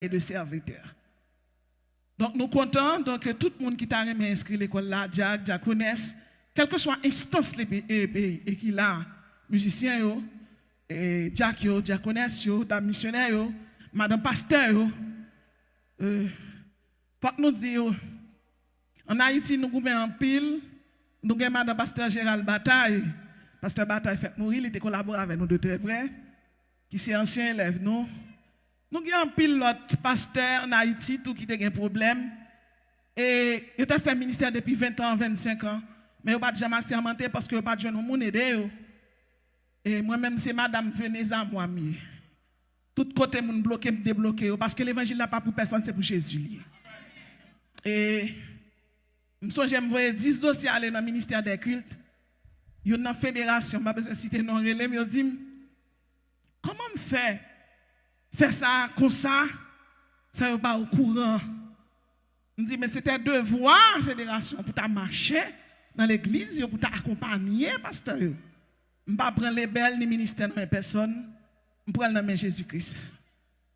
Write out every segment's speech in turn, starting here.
et de serviteurs. Donc, nous comptons que tout le monde qui t'a inscrit à l'école là, diaconesse, quelle que soit l'instance et qui là, musicien, diaconesse, dame missionnaire, madame pasteur, faut que nous disions, en Haïti, nous avons en pile, nous avons madame pasteur Gérald Bataille. Pasteur Bataille fait mourir, il était collaboré avec nous de très près, qui est ancien élève, nous. Nous avons un pilote pasteur en Haïti, tout qui a un problème. Et il a fait ministère depuis 20 ans, 25 ans. Mais il n'a pas jamais assermenté parce qu'il n'a pas de jeunes qui aider. Et moi-même, c'est madame venez à moi. Tout côté, mon bloqué, me débloqué. Parce que l'évangile n'est pas pour personne, c'est pour Jésus. Et je me voyais 10 dossiers aller dans le ministère des cultes. Il y a une fédération, je ne vais pas besoin de citer non relais, mais il dit comment me faire ça comme ça, ça ne va pas au courant. Je dis mais c'était devoir fédération pour marcher dans l'église, pour t'accompagner, pasteur. Je ne vais pas prendre les belles ni ministère dans personne, je prends le nom de Jésus-Christ.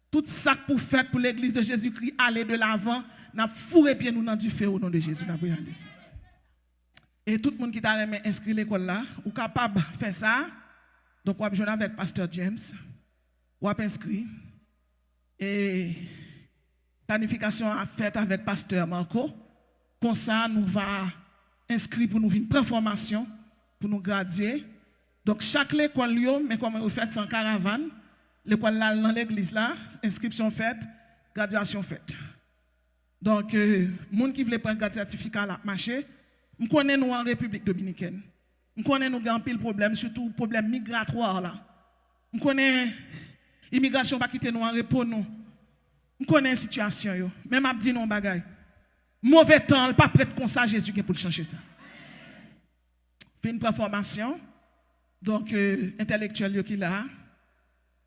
Tout ça pour faire pour l'église de Jésus-Christ, aller de l'avant, n'a fourré bien nous dans du feu au nom de Jésus. Et tout le monde qui t'a inscrit à l'école là, ou capable de faire ça, donc on va jouer avec Pasteur James, on va inscrit. Et planification à faite avec Pasteur Marco. Comme ça, nous va inscrire pour nous une formation, pour nous graduer. Donc chaque école, mais comme vous faites sans caravane, l'école là dans l'église là, inscription faite, graduation faite. Donc, les gens qui veulent prendre un certificat là, marché. Nous connaissons nous en République dominicaine. Nous connaissons nous avons pile problème, surtout problème migratoire là. Nous connaissons l'immigration pas quitter nous en repos nous. Nous connaissons la situation yo. Même a dit non bagay. Mauvais temps, pas prêt comme ça Jésus pour changer ça. Fait une formation. Donc intellectuel yo qui là.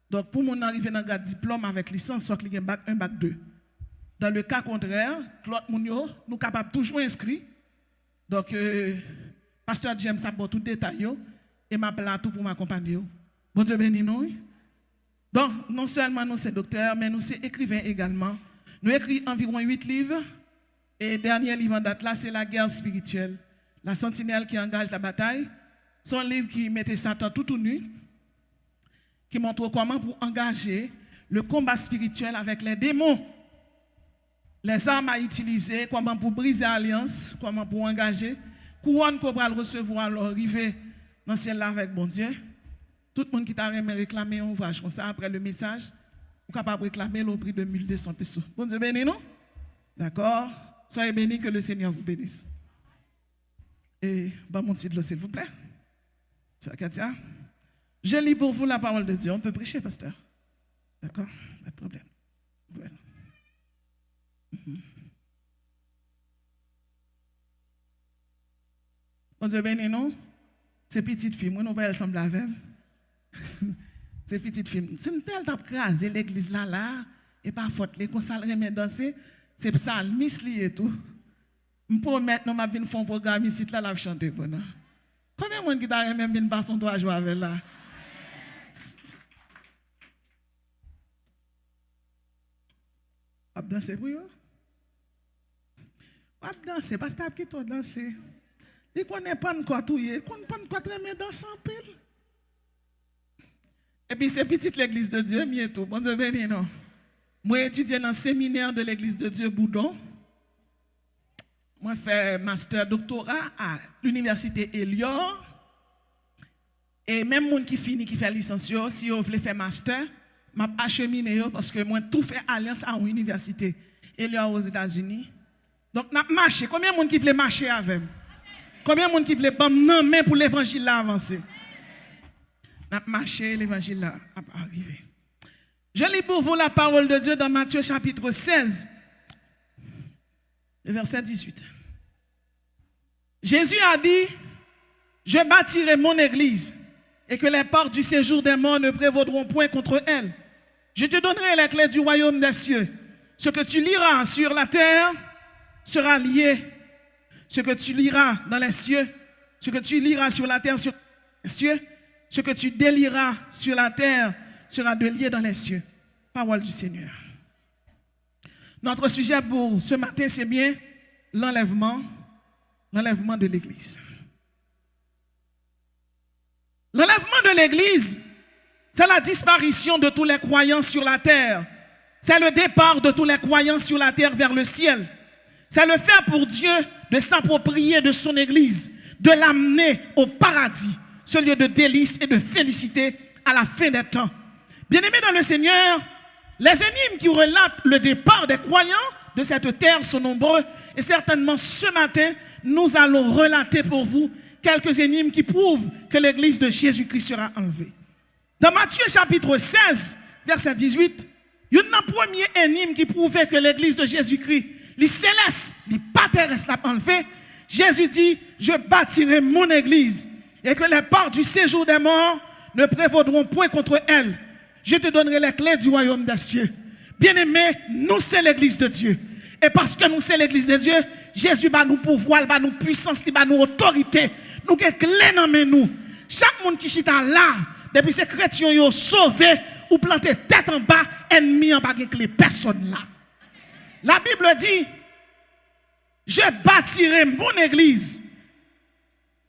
Donc pour mon arriver dans un diplôme avec licence soit qu'il y a bac 1 bac 2. Dans le cas contraire, l'autre moun yo nous capable toujours inscrit. Donc, Pasteur James a bon tout détail et m'a appelé tout pour m'accompagner. Bon Dieu béni nous. Donc, non seulement nous sommes docteurs, mais nous sommes écrivains également. Nous écrivons environ 8 livres. Et le dernier livre en date là, c'est La guerre spirituelle. La sentinelle qui engage la bataille. C'est un livre qui mettait Satan tout nu, qui montre comment pour engager le combat spirituel avec les démons. Les armes à utiliser, comment pour briser l'alliance, comment pour engager. Couronne qu'on va le recevoir, arriver dans le ciel là avec bon Dieu. Tout le monde qui t'a réclamé un ouvrage comme ça, après le message, vous êtes capable de réclamer le prix de 1200 pesos. Bon Dieu béni, non? D'accord? Soyez bénis, que le Seigneur vous bénisse. Et, mon titre, s'il vous plaît. Katia. Je lis pour vous la parole de Dieu. On peut prêcher, pasteur. D'accord? Pas de problème. Voilà. Bon Dieu béni nous, ces petites filles, moi, nous voyons ensemble avec ces petites filles. Si nous avons crasé l'église là, et pas faute, les consacrés mais danser, c'est psalmiste et tout. Je promets, nous m'avons fait un programme ici, là, la chanter pour nous. Combien de monde qui t'a même une passion de jouer avec là? Vous danser pour vous? Pas danser, parce que tu as danser. Il ne connaît pas encore tout, il ne connaît pas très bien danser en pile. Et puis c'est petite l'église de Dieu, bientôt. Bon Dieu béni, non. Moi, étudié dans le séminaire de l'église de Dieu Boudon. Moi, fais master doctorat à l'université Elior. Et même les gens qui finit, qui fait licence, si vous voulez faire master, je vais acheminer parce que moi, tout fait alliance à l'université Elior aux États-Unis. Donc, nous marché. Combien de gens qui veulent marcher avec moi? Combien de gens qui veulent prendre main pour l'évangile avancer? Nous marché, l'évangile là arrivé. Je lis pour vous la parole de Dieu dans Matthieu chapitre 16, verset 18. Jésus a dit, je bâtirai mon église et que les portes du séjour des morts ne prévaudront point contre elle. Je te donnerai les clés du royaume des cieux. Ce que tu liras sur la terre sera lié. Ce que tu liras dans les cieux, ce que tu liras sur la terre, sur les cieux, ce que tu délieras sur la terre sera de lié dans les cieux. Parole du Seigneur. Notre sujet pour ce matin, c'est bien l'enlèvement de l'Église. L'enlèvement de l'Église, c'est la disparition de tous les croyants sur la terre. C'est le départ de tous les croyants sur la terre vers le ciel. C'est le fait pour Dieu de s'approprier de son Église, de l'amener au paradis, ce lieu de délices et de félicité à la fin des temps. Bien-aimés dans le Seigneur, les énigmes qui relatent le départ des croyants de cette terre sont nombreux et certainement ce matin, nous allons relater pour vous quelques énigmes qui prouvent que l'Église de Jésus-Christ sera enlevée. Dans Matthieu chapitre 16, verset 18, il y a un premier énigme qui prouvait que l'Église de Jésus-Christ, les célestes, les pas terrestres, l'a enlevé. Jésus dit, je bâtirai mon Église et que les portes du séjour des morts ne prévaudront point contre elle. Je te donnerai les clés du royaume des cieux. Bien-aimés, nous c'est l'Église de Dieu. Et parce que nous c'est l'Église de Dieu, Jésus va nous pouvoir, va nous puissance, va nous autorité. Nous avons clés dans nous. Chaque monde qui chita là, depuis ces chrétiens ont sauvé ou planté tête en bas, ennemi en bas de clé, personne là. La Bible dit, je bâtirai mon Église.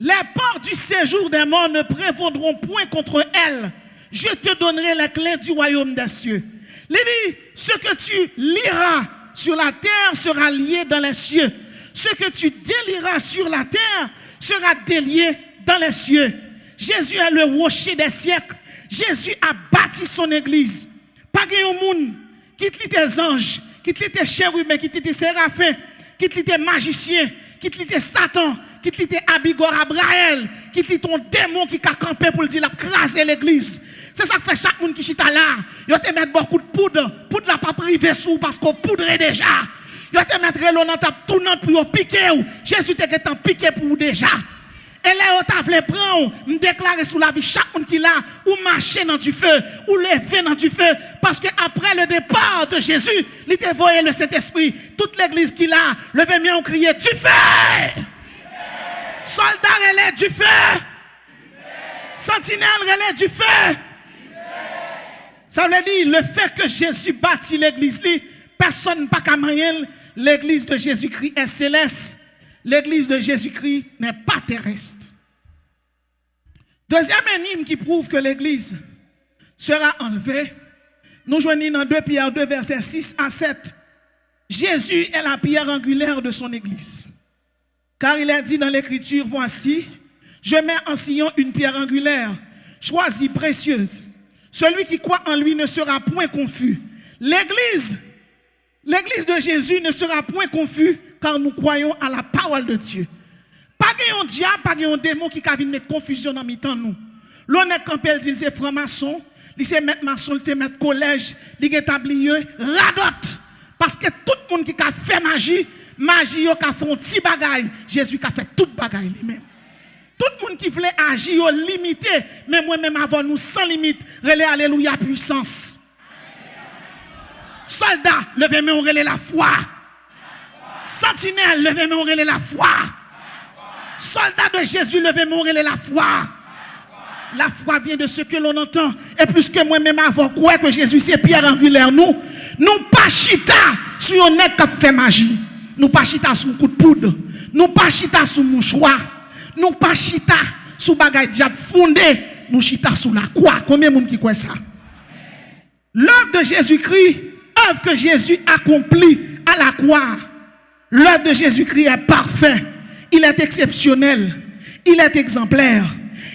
Les portes du séjour des morts ne prévaudront point contre elle. Je te donnerai les clés du royaume des cieux. Il dit, ce que tu liras sur la terre sera lié dans les cieux. Ce que tu délieras sur la terre sera délié dans les cieux. Jésus est le rocher des siècles. Jésus a bâti son église. Pas de monde qui lit tes anges, qui lit tes chérubins, qui lit tes séraphins, qui lit tes magiciens, qui lit tes Satan, qui lit tes Abigor Abraël, qui lit ton démon qui a campé pour dire craser l'église. C'est ça que fait chaque monde qui chita là. Il te met beaucoup de poudre. Poudre n'a pas privé sous parce qu'on poudrait déjà. Il te mettre l'eau dans ta tournante pour piquer. Jésus te fait piquer pour déjà. Et là, on t'a prendre, me déclarer sous la vie chaque monde qui là, ou marcher dans du feu, ou lever dans du feu. Parce que après le départ de Jésus, il t'a envoyé le Saint-Esprit. Toute l'église qui là, levez-moi, on criait du feu. Soldats relais du feu. Sentinelle relais du feu. Ça veut dire le fait que Jésus bâtit l'église, personne n'a pas qu'à moyen. L'église de Jésus-Christ est céleste. L'église de Jésus-Christ n'est pas terrestre. Deuxième énigme qui prouve que l'église sera enlevée, nous joignons dans 2 Pierre 2, versets 6 à 7. Jésus est la pierre angulaire de son église. Car il a dit dans l'écriture, voici, je mets en Sion une pierre angulaire, choisie, précieuse. Celui qui croit en lui ne sera point confus. L'église de Jésus ne sera point confus car nous croyons à la parole de Dieu. Pas un diable, pas un démon qui vient mettre confusion dans mi-temps nous. L'on est quand elle dit c'est franc-maçon, il c'est maître maçon, il c'est maître collège, il est tablier, radote. Parce que tout le monde qui a fait magie, il a fait un petit bagaille. Jésus a fait toute bagaille lui-même. Tout le monde qui voulait agir limité, mais moi-même avant nous sans limite, relais alléluia puissance. Soldats, levez-moi, on relais la foi. Sentinelle, levez-moi, on relais la foi. Soldats de Jésus, levez-moi, on relais la foi. La foi vient de ce que l'on entend. Et plus que moi-même avant, quoi que Jésus c'est pierre angulaire, nous pas chita sur un nez qui fait magie. Nous pas chita sur un coup de poudre. Nous pas chita sur mouchoir. Nous pas chita sous bagay diable fondé, nous chita sous la croix. Combien de monde qui croit ça? L'œuvre de Jésus-Christ, œuvre que Jésus accomplit à la croix. L'œuvre de Jésus-Christ est parfait, il est exceptionnel, il est exemplaire,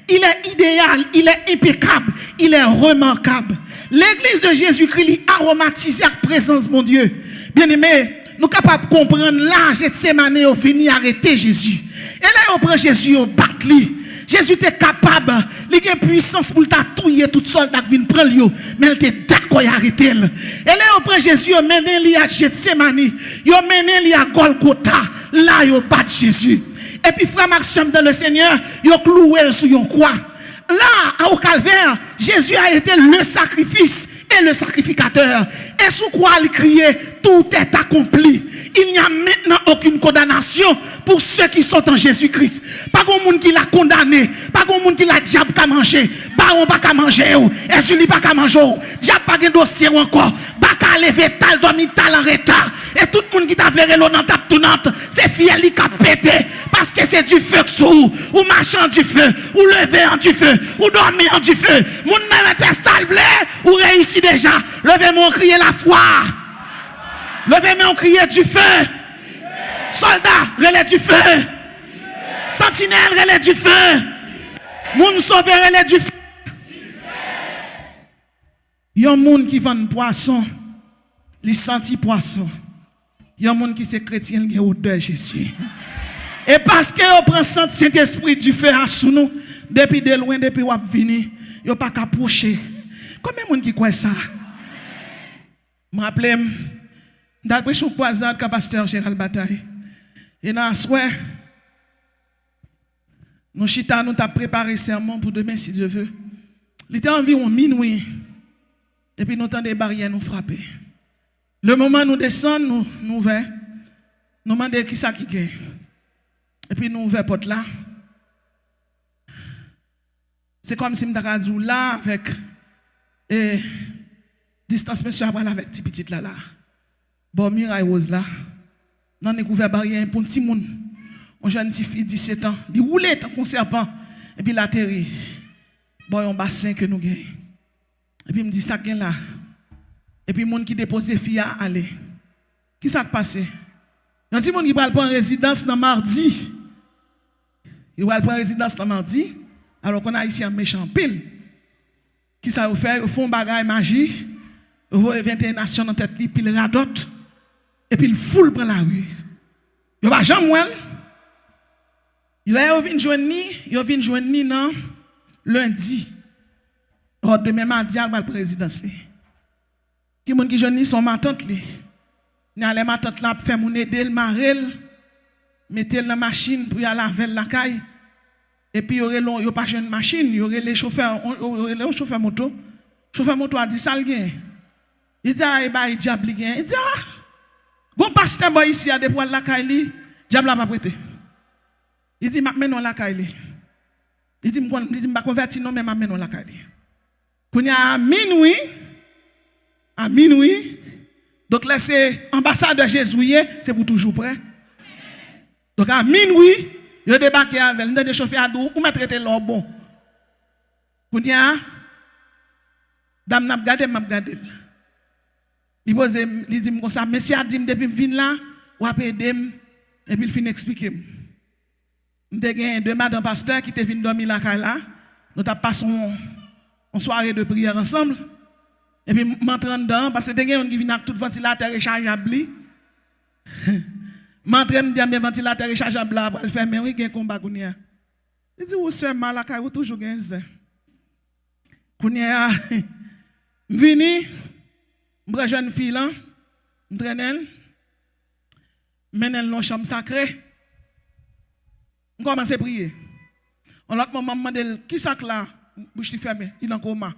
il est idéal, il est impeccable, il est remarquable. L'église de Jésus-Christ est aromatisée à la présence de mon Dieu. Bien-aimés, nous sommes capables de comprendre l'âge de ces années au fini arrêter Jésus. Et là, on prend Jésus au batli. Jésus était capable, il a puissance pour t'atouiller toute soldat qui vient prendre lui, mais il était d'accord à arrêter. Et là, on prend Jésus, on mène lui à Gethsemane, on mène lui à Golgotha, là, on bat Jésus. Et puis, frère Maxime dans le Seigneur, on cloué sur une croix. Là, au calvaire, Jésus a été le sacrifice et le sacrificateur. Et sous quoi il criait, tout est accompli. Il n'y a maintenant aucune condamnation pour ceux qui sont en Jésus-Christ. Pas de monde qui l'a condamné, pas de monde qui l'a diable qu'à manger, baron pas qu'à manger, et celui pas qu'à manger, diable pas de dossier encore, pas qu'à lever tal, dormi tal en retard. Et tout le monde qui t'a verré l'eau dans ta tournante, c'est fier qui a pété, parce que c'est du feu sous, ou marchand du feu, ou lever en du feu, ou dormir en du feu. Moun même était salvé, ou réussi déjà. Levez-moi, crier la foi. Levez-moi, crier du feu. Soldats, relais du feu. Sentinelle, relais du feu. Moun sauvé, relais du feu. Il y a un monde qui vend poisson, il senti poisson. Il y a un monde qui c'est chrétien, qui est odeur Jésus. Et parce que on prend Saint-Esprit du feu à sous nous, depuis de loin, depuis qu'on venu, il n'y a pas qu'à approcher. Combien de monde qui croit ça? Je me rappelle, d'après son croisade, que pasteur Gérald Bataille. Et dans la soirée, nous chita, nous avons préparé serment pour demain, si Dieu veut. Il était environ minuit. Et puis nous avons des barrières nous frapper. Le moment où nous descendons, nous ouvrons. Nous demandons qui ça qui gagne. Et puis nous ouvrons la porte là. C'est comme si nous avons dit là avec distance monsieur après avec petit petit là. Bon, Miraille Rose là. Nous avons découvert barrière pour un petit monde. Un jeune petit fille 17 ans. Il roulait tant qu'on serpent. Et puis il atterrit. Bon, un bassin que nous gagnons. Et puis il me dit ça gagne là. Et puis, les gens qui déposent fille à aller. Qui s'est passé? Il y a des gens qui prennent en résidence dans mardi. Ils vont prendre résidence dans mardi. Alors qu'on a ici un méchant pile. Qui ça vous fait? Ils font bagaille magie. Ils vont 21 nations dans tête, pile radote. Et puis, ils foule prend la rue. Ils vont jamais voir. Ils viennent joindre ni non lundi. Demain mardi, ils vont prendre résidence. Qui moun qui jeune son ma tante li. Ni ale ma tante là faire moun aider le marel, mettre dans machine pour y aller laver la caille. Et puis yo pas jeune machine, yo les chauffeurs, le chauffeur moto. Chauffeur moto a dit ça le gain. Il dit ah ba diable li gain. Il dit ah bon pasteur boy ici a des poils la caille li, diable a pas prêté. Il dit m'a menon la caille li. Il dit m'a converti non mais m'a menon la caille li. Kounya à minuit, donc là c'est ambassadeur Jésus, c'est pour toujours prêt. Donc à minuit, je débarque avec nous, des chauffeurs à dos, ou m'a traité l'or bon. Pour dire, dame n'a pas gardé, il dit comme ça, monsieur a dit depuis que je viens là, ou a aidé, et puis il finit expliquer. Nous avons deux madame pasteur qui étaient venus dormir là, nous avons passé une soirée de prière ensemble. Et puis, m'entraîne dedans, parce que des gens qui viennent avec tout ventilateur rechargeable. M'entraîne bien, mes ventilateurs rechargeables, pour le faire, mais oui, il y a un combat. Il dit, vous soyez mal à vous toujours gagné. Kounia, je viens, je prends jeune fille là, je traîne elle, je mène elle dans la chambre sacrée. Je commence à prier. En l'autre moment, je me demande, qui ça là, bouche fermée, il est en coma.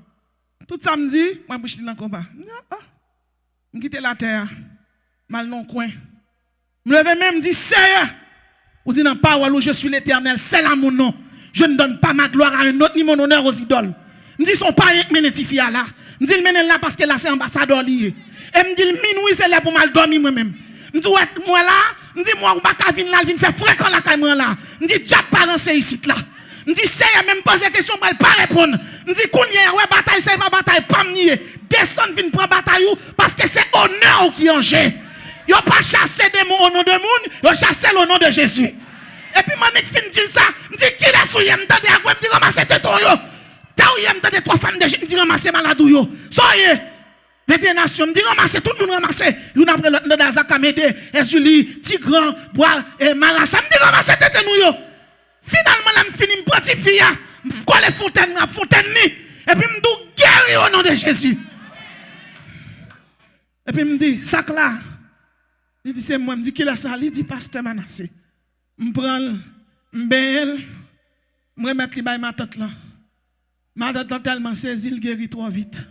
Tout samedi, moi je suis dans le combat. Je quitte la terre, mal non coin. Je me lève même, je dis, Seigneur, vous dites dans parole où je suis l'Éternel, c'est là mon nom. Je ne donne pas ma gloire à un autre, ni mon honneur aux idoles. Je me dis, son pas un ménétifié là. Je me dis, il là parce que là c'est ambassadeur lié. Et je me dis, minuit c'est là pour mal dormir moi-même. Je me dis, moi là, je me dis, moi, je ne vais pas venir faire fréquent la caille là. Je me dis, déjà pas renseigné ici là. Je dis, Seigneur, même poser question, je ne vais pas répondre. Je dis, ouais, bataille, c'est pas bataille, pas me descendre, viens prendre bataille, parce que c'est honneur qui est en jeu. Ils n'ont pas chassé des mots au nom de monde, ils ont chassé le nom de Jésus. Et puis, je fin dire ça, je dis, qui est souillé, je me dis, ramassez tes ton yo. T'as oué, je me dis, 3 femmes de Jésus, je dis, ramassez maladou yo. Soyez, 21 nations, je me dis, ramassez, tout le monde ramassez. Une après l'autre, de Zakamede, Ezuli, Tigran, Bois, et Marassa, je me dis, ramassez tes ton yo. Finalement, je finis par petit fille, je colle fontaine, et puis je me dis, guéri au nom de Jésus. Et puis je me dis, sac là. Il dit, c'est moi, je me dis, qui est ça? Il dit, pasteur Manassé. Je prends, je baigne, je remettre ma tante là. Ma tante tellement saisie, il guérit trop vite.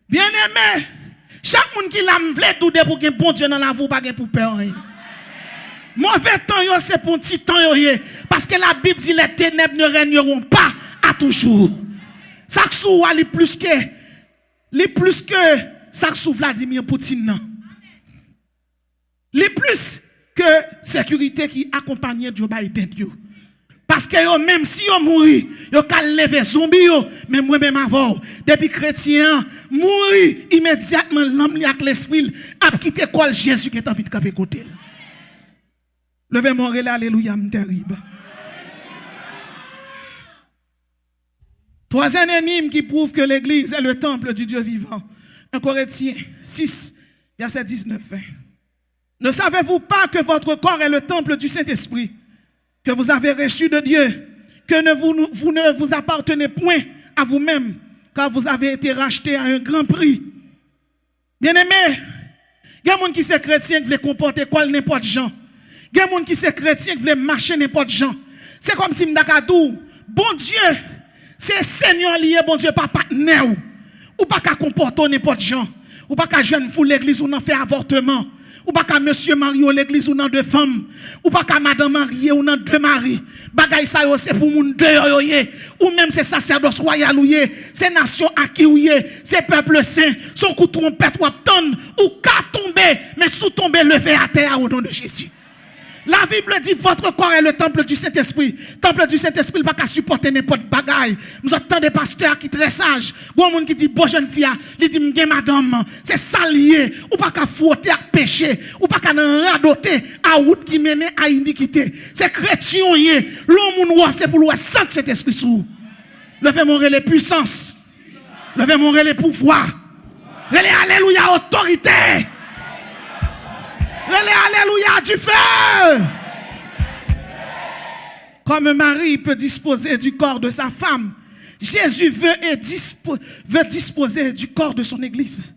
Bien aimé, Chaque monde qui l'a m'vle douter pour que bon Dieu dans la vie, pas pour peur. Mauvais temps, c'est pour un petit temps. Parce que la Bible dit les ténèbres ne régneront pas à toujours. Ça souffle les plus que ça souffle Vladimir Poutine. Les plus que sécurité qui accompagne Joe Biden. Parce que yo, même si yo mouri, yo ka lever zombie yo, mais moi même avant, depuis chrétien, mouri immédiatement l'homme avec l'esprit a quitté l'école Jésus qui est en vie de camper côté. Levez mon relais, alléluia, terrible. Troisième énigme qui prouve que l'église est le temple du Dieu vivant. 1 Corinthiens 6, verset 19. Ne savez-vous pas que votre corps est le temple du Saint-Esprit, que vous avez reçu de Dieu, que vous ne vous appartenez point à vous-même, car vous avez été rachetés à un grand prix. Bien-aimés, il y a des gens qui sont chrétiens qui veulent comporter quoi n'importe gens. Il y a des gens qui sont chrétiens qui veulent marcher n'importe gens. C'est comme si m'dakadou, bon Dieu, c'est Seigneur lié, bon Dieu, pas partenaire ou pas qu'à comporter n'importe gens, ou pas qu'à jeune fou l'église ou n'en fait avortement. Ou pas qu'à monsieur marié ou l'église ou non deux femmes. Ou pas qu'à madame mariée ou non deux maris. Bagay sa yo c'est pour moun deux yo. Ou même c'est sacerdoce royal ou yé. C'est nation acquis ou yé. C'est peuple saint. Son coup trompette ou tonne. Ou ka tomber. Mais sous tomber levé à terre au nom de Jésus. La Bible dit votre corps est le temple du Saint-Esprit. Temple du Saint-Esprit, il va pas supporter n'importe bagaille. Nous entendons des pasteurs qui sont très sages. Bon monde qui dit bon jeune fille, il dit m'gen madame, c'est salier ou pas qu'à frotter à péché, ou pas qu'à radoter à route qui mène à iniquité. C'est chrétien l'homme noir c'est pour le sentir cet esprit sous. Levez mon relais puissance. Levez mon relais pouvoir. Relais alléluia autorité. Alléluia du feu. Comme Marie peut disposer du corps de sa femme, Jésus veut disposer du corps de son église.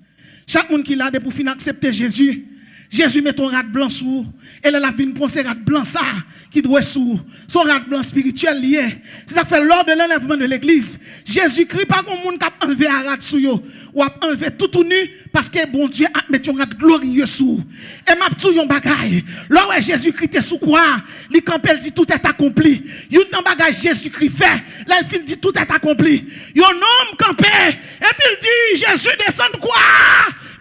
Chaque monde qui l'a pour finir accepter Jésus, Jésus met ton rat blanc sous, et là la vie prend ce rat blanc ça qui doit sous, son rat blanc spirituel lié. C'est ça fait lors de l'enlèvement de l'église. Jésus-Christ pas comme monde qui a enlevé un rat sous yo, ou a enlevé tout nu parce que bon Dieu a mis un rat glorieux sous. Et m'a tout yon bagay. Là où Jésus-Christ est sous quoi, li campel dit tout est accompli. Yon nan bagay Jésus-Christ fait, là il fin dit tout est accompli. Yon homme campé et puis il dit Jésus descend quoi?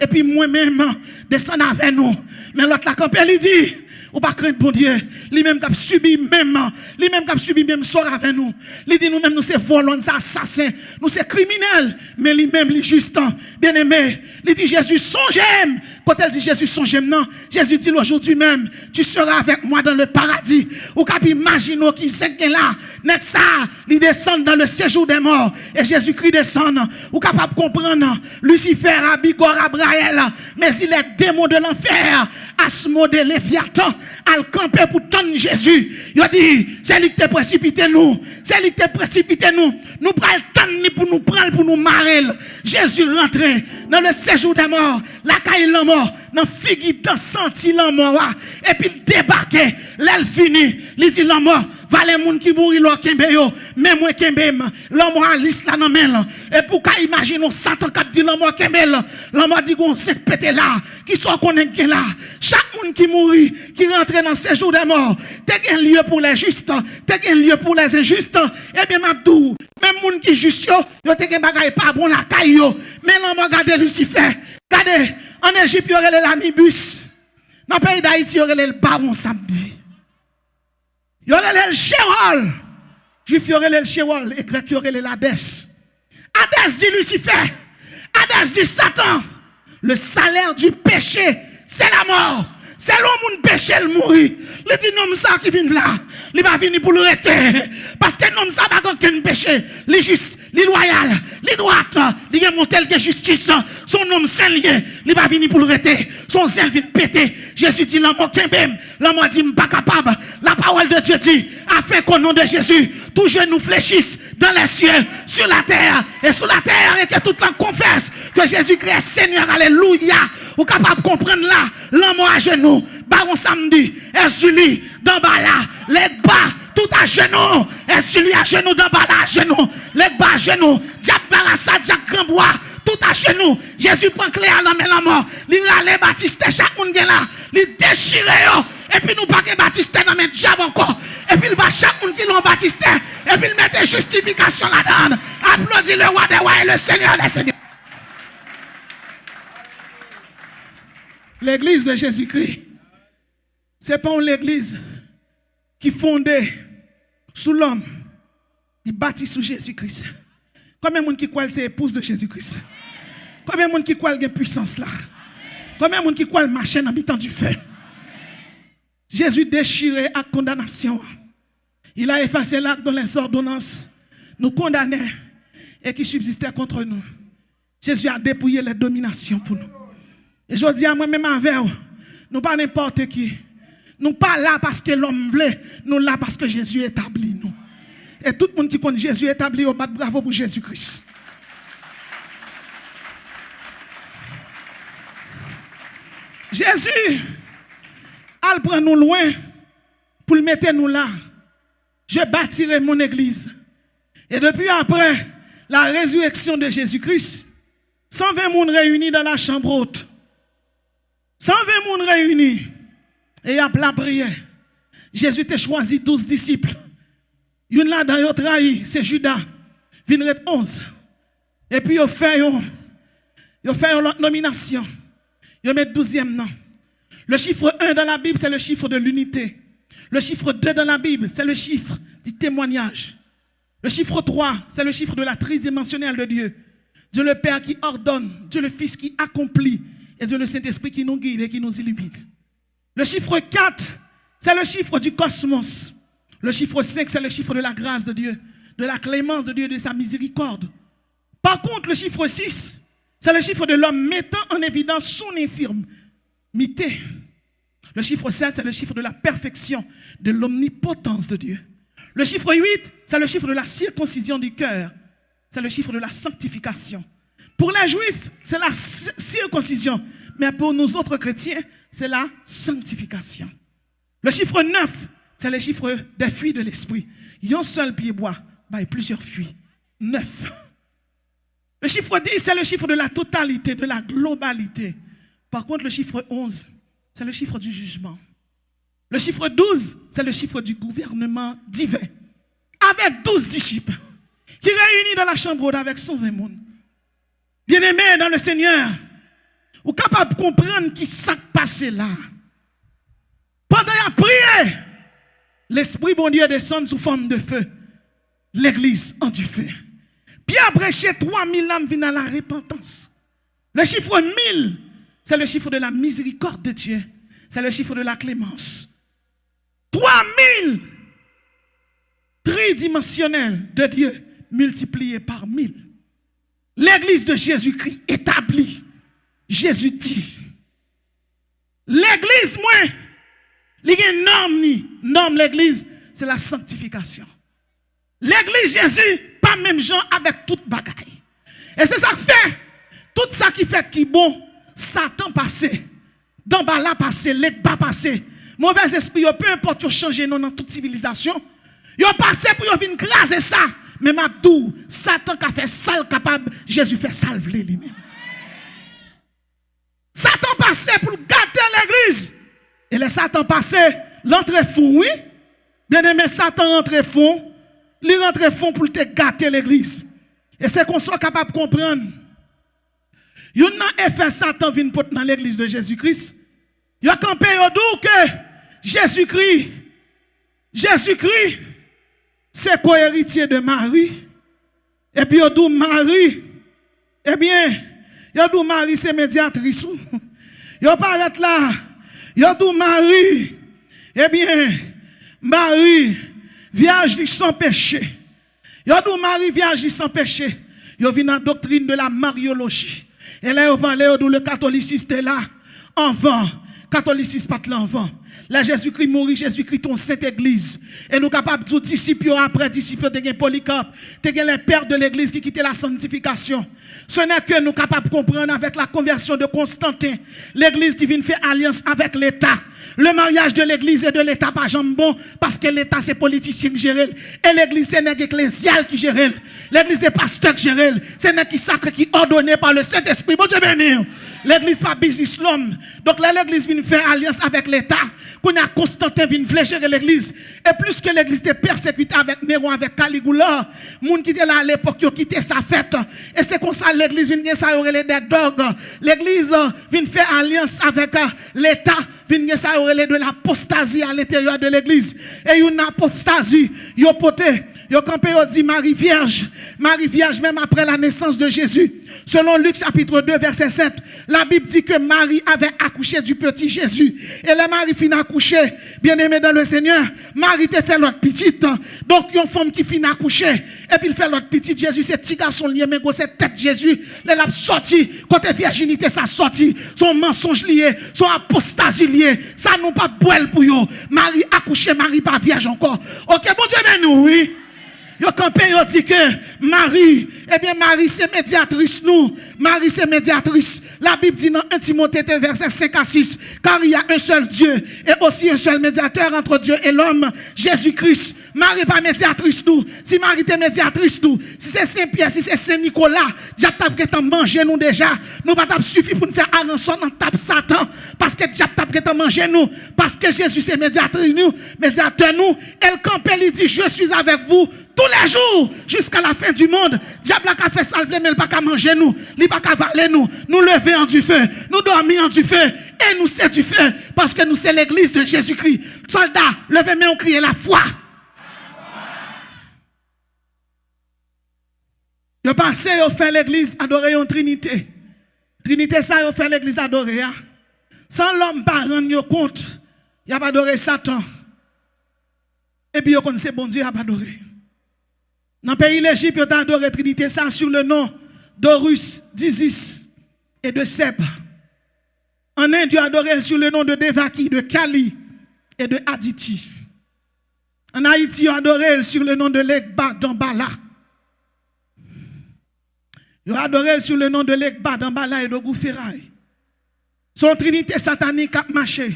Et puis moi-même descend avec nous. Mais l'autre la campé il dit ou pas craindre bon Dieu, lui-même qui a subi même sort avec nous. Il dit nous-mêmes nous c'est volants, nous c'est assassins, nous c'est criminels, mais lui-même lui juste bien aimé. Il dit Jésus songe-moi. Quand elle dit Jésus songe-moi, non, Jésus dit aujourd'hui même tu seras avec moi dans le paradis. Ou cap imaginer qui c'est là, net ça, il descend dans le séjour des morts et Jésus-Christ descend. Ou capable comprendre Lucifer, Abigor, Abraël, mais il est démon de l'enfer, Asmodée, Léviathan, al camper pour tendre Jésus. Il a dit, c'est lui qui t'a précipité nous. C'est lui qui t'a précipité nous. Nous prenons le temps pour nous prendre, pour nous marrer. Jésus rentre dans le séjour des morts. La caille la mort. Dans figue dans senti la mort. Et puis il débarque. L'aile fini. Il dit la mort. Va les gens qui mourent là kembe yo. Mais moi kembe. La mort liste là dans main. Et pour qu'à imaginer Satan qui dit la mort kembe. La mort dit qu'on s'est pété là. Qui soit qu'on est là. Chaque monde qui mourit, qui rentre dans ce séjour des morts, t'es un lieu pour les justes, t'es un lieu pour les injustes. Eh bien, Mabdou, même monde qui juste, yo t'es un bagay pas bon la caille. Mais là, regardez Lucifer. Regardez, en Égypte, il y aurait l'anibus. Dans le pays d'Haïti, il y aurait le baron samedi. Il y aurait le Sheol. Juif, il y aurait le Sheol. Et grec, il y aurait le Hadès. Hadès dit Lucifer. Hadès dit Satan. Le salaire du péché, c'est la mort. C'est l'homme qui péché le mourir. Il dit non, ça qui vient là. Il va venir pour le rester. Parce que non, ça va aucun péché. Il est juste, il est loyal, il est droit, il est monté de justice. Son nom saint lié. Il va venir pour le rester. Son zèle vient péter. Jésus dit l'homme kembem. L'homme dit pas capable. La parole de Dieu dit afin qu'au nom de Jésus, tous genoux fléchissent dans les cieux, sur la terre et sous la terre et que toute langue confesse que Jésus-Christ est Seigneur. Alléluia. Ou capable de comprendre là, l'homme à genoux, baron samedi, et Julie, d'en bas là, les bas, tout à genoux, et Julie à genoux, d'en bas là, à genoux, les bas à genoux, Diable Barassa, Diable Grandbois, tout à genoux. Jésus prend clé à l'homme et la mort. Il râle Baptiste, chaque monde qui est là. Il déchire. Et puis nous pas que Baptiste dans le diable encore. Et puis il va chaque monde qui l'ont Baptiste. Et puis il met justification là-dedans. Applaudit le roi des rois et le Seigneur des seigneurs. L'église de Jésus-Christ, ce n'est pas l'église qui fondée sous l'homme, qui bâtit sous Jésus-Christ. Combien de gens qui croient que c'est épouse de Jésus-Christ? Combien de gens qui croient qu'il y a puissance là? Combien de gens qui croient le marché en habitant du feu? Jésus déchiré à condamnation. Il a effacé l'acte dans les ordonnances, nous condamnait et qui subsistait contre nous. Jésus a dépouillé les dominations pour nous. Et je dis à moi-même avec vous, nous pas n'importe qui. Nous pas là parce que l'homme voulait, nous là parce que Jésus établit nous. Et tout le monde qui connaît Jésus établi, on bat bravo pour Jésus-Christ. Jésus, elle prend nous loin pour le mettre nous là. Je bâtirai mon église. Et depuis après la résurrection de Jésus-Christ, 120 personnes réunis dans la chambre haute. 120 personnes réunis. Et il y a la prière. Jésus t'a choisi 12 disciples. Il y en a dans yon trahi, c'est Judas. Il y 11. Et puis il fait une nomination. Il met 12e nom. Le chiffre 1 dans la Bible, c'est le chiffre de l'unité. Le chiffre 2 dans la Bible, c'est le chiffre du témoignage. Le chiffre 3, c'est le chiffre de la tridimensionnelle de Dieu. Dieu le Père qui ordonne, Dieu le Fils qui accomplit, et Dieu le Saint-Esprit qui nous guide et qui nous illumine. Le chiffre 4, c'est le chiffre du cosmos. Le chiffre 5, c'est le chiffre de la grâce de Dieu, de la clémence de Dieu, de sa miséricorde. Par contre, le chiffre 6, c'est le chiffre de l'homme mettant en évidence son infirmité. Le chiffre 7, c'est le chiffre de la perfection, de l'omnipotence de Dieu. Le chiffre 8, c'est le chiffre de la circoncision du cœur. C'est le chiffre de la sanctification. Pour les Juifs, c'est la circoncision. Mais pour nous autres chrétiens, c'est la sanctification. Le chiffre 9, c'est le chiffre des fruits de l'esprit. Un seul pied bois, bah, plusieurs fruits. 9. Le chiffre 10, c'est le chiffre de la totalité, de la globalité. Par contre, le chiffre 11, c'est le chiffre du jugement. Le chiffre 12, c'est le chiffre du gouvernement divin. Avec 12 disciples qui réunis dans la chambre haute avec 120 personnes. Bien-aimés dans le Seigneur, vous êtes capable de comprendre qui s'est passé là. Pendant la prière, l'Esprit bon Dieu descend sous forme de feu. L'église en du feu. Pierre prêchait 3000 âmes viennent à la repentance. Le chiffre 1000, c'est le chiffre de la miséricorde de Dieu. C'est le chiffre de la clémence. 3000 tridimensionnels de Dieu multipliés par 1000. L'église de Jésus-Christ établie. Jésus dit. L'église, moi, il y a une norme l'église, c'est la sanctification. L'église Jésus, pas même gens avec toute bagaille. Et c'est ça qui fait, tout ça qui fait qui bon, Satan passé, d'en bas là passé, les bas passé, mauvais esprit, peu importe, changer non dans toute civilisation, ils ont passé pour venir craser ça. Mais Mabdou, Satan qui a fait sale capable, Jésus fait salve lui-même. Satan passé pour gâter l'église. Et les Satan passé, l'entrée fond, oui. Bien aimé, Satan rentre fond, il rentre fond pour te gâter l'église. Et c'est qu'on soit capable de comprendre. Il y a un effet Satan vient dans l'église de Jésus-Christ. Il y a campé au que Jésus-Christ, c'est co-héritier de Marie. Et puis il dit Marie, eh bien, il dit Marie c'est médiatrice. Il paraît là, il dit Marie, eh bien, Marie, vierge sans péché. Il dit Marie, vierge sans péché. Il vient dans la doctrine de la mariologie. Et là, il parle de le catholicisme là, avant. Catholicisme pas là avant. Là, Jésus-Christ mourit, Jésus-Christ ton sainte église. Et nous capables de disciples après disciples de Polycarpe, de les pères de l'église qui quittent la sanctification. Ce n'est que nous capables de comprendre avec la conversion de Constantin, l'église qui vient faire alliance avec l'État. Le mariage de l'église et de l'État pas jambon parce que l'État c'est politicien qui gère. Et l'église c'est nègre ecclésial qui gère. L'église c'est pasteur qui gère. C'est nègre qui sacré qui ordonné par le Saint-Esprit. Bon Dieu béni. L'église pas business l'homme. Donc là l'église vient faire alliance avec l'État. Qu'on a Constantin vient gérer l'église. Et plus que l'église était persécutée avec Néron, avec Caligula, moun qui était là à l'époque qui a quitté sa fête. Et c'est comme ça l'église vient ça les dead dogs. L'église vient faire alliance avec l'État, vient ça de l'apostasie à l'intérieur de l'église. Et une apostasie, yo poté, yo campé, yo dit Marie Vierge même après la naissance de Jésus. Selon Luc chapitre 2 verset 7, la Bible dit que Marie avait accouché du petit Jésus. Et la Marie finit accoucher, bien aimé dans le Seigneur, Marie te fait l'autre petite. Donc une femme qui finit accoucher et puis il fait l'autre petite Jésus, c'est petit garçon lié mais c'est tête Jésus, elle a sorti côté virginité ça sorti, son mensonge lié, son apostasie lié, ça nous pas boire pour yo. Marie accouché, Marie pas vierge encore. OK, bon Dieu ben nous oui. Yo campé yo dit que Marie, eh bien Marie c'est médiatrice nous. Marie c'est médiatrice. La Bible dit dans 1 Timothée 2 verset 5 à 6, car il y a un seul Dieu et aussi un seul médiateur entre Dieu et l'homme, Jésus-Christ. Marie pas médiatrice nous. Si Marie est médiatrice nous, si c'est Saint-Pierre, si c'est Saint-Nicolas, diable t'a manger nous déjà. Nous pas t'a suffi pour nous faire avancer dans tape Satan parce que diable t'a manger nous parce que Jésus c'est médiatrice nous, médiateur nous. Elle campe il dit je suis avec vous tous les jours jusqu'à la fin du monde. Diable a fait salver mais il pas qu'à manger nous, il pas qu'à valer nous, nous lever en du feu, nous dormir en du feu et nous c'est du feu parce que nous c'est l'église de Jésus-Christ. Soldats, levez main on crie la foi. Yo passé yo fait l'église adorer en Trinité. Trinité ça yo fait l'église adorer. Sans l'homme pas rendre yo compte, y a pas adorer Satan. Et puis yo connaissez bon Dieu a pas adorer. Dans le pays l'Égypte, on a adoré Trinité ça sur le nom d'Horus, d'Isis et de Seb. En Inde, on a adoré sur le nom de Devaki, de Kali et de Aditi. En Haïti, on a adoré sur le nom de Legba d'Ambala. On a adoré sur le nom de Legba d'Ambala et de Gouferaï. Son Trinité satanique a marché.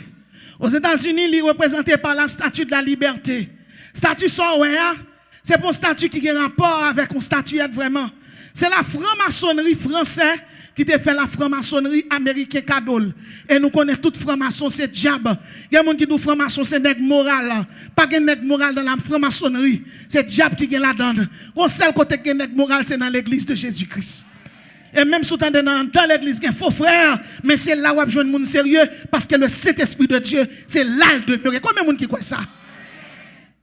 Aux États-Unis, il est représenté par la statue de la liberté. Statue Sorwea, c'est pour un statut qui a un rapport avec une statuette vraiment. C'est la franc-maçonnerie française qui te fait la franc-maçonnerie américaine cadeau. Et nous connaissons toute franc-maçon, c'est diable. Il y a des gens qui disent franc-maçon, c'est nègre moral. Pas de nègre moral dans la franc-maçonnerie. C'est diable qui est là-dedans. Le seul côté qui est nègre moral, c'est dans l'église de Jésus-Christ. Et même sous dans l'église, il y a faux frères, mais c'est là où il y a besoin de monde sérieux, parce que le Saint-Esprit de Dieu, c'est là où il demeure. Combien de monde qui croit ça?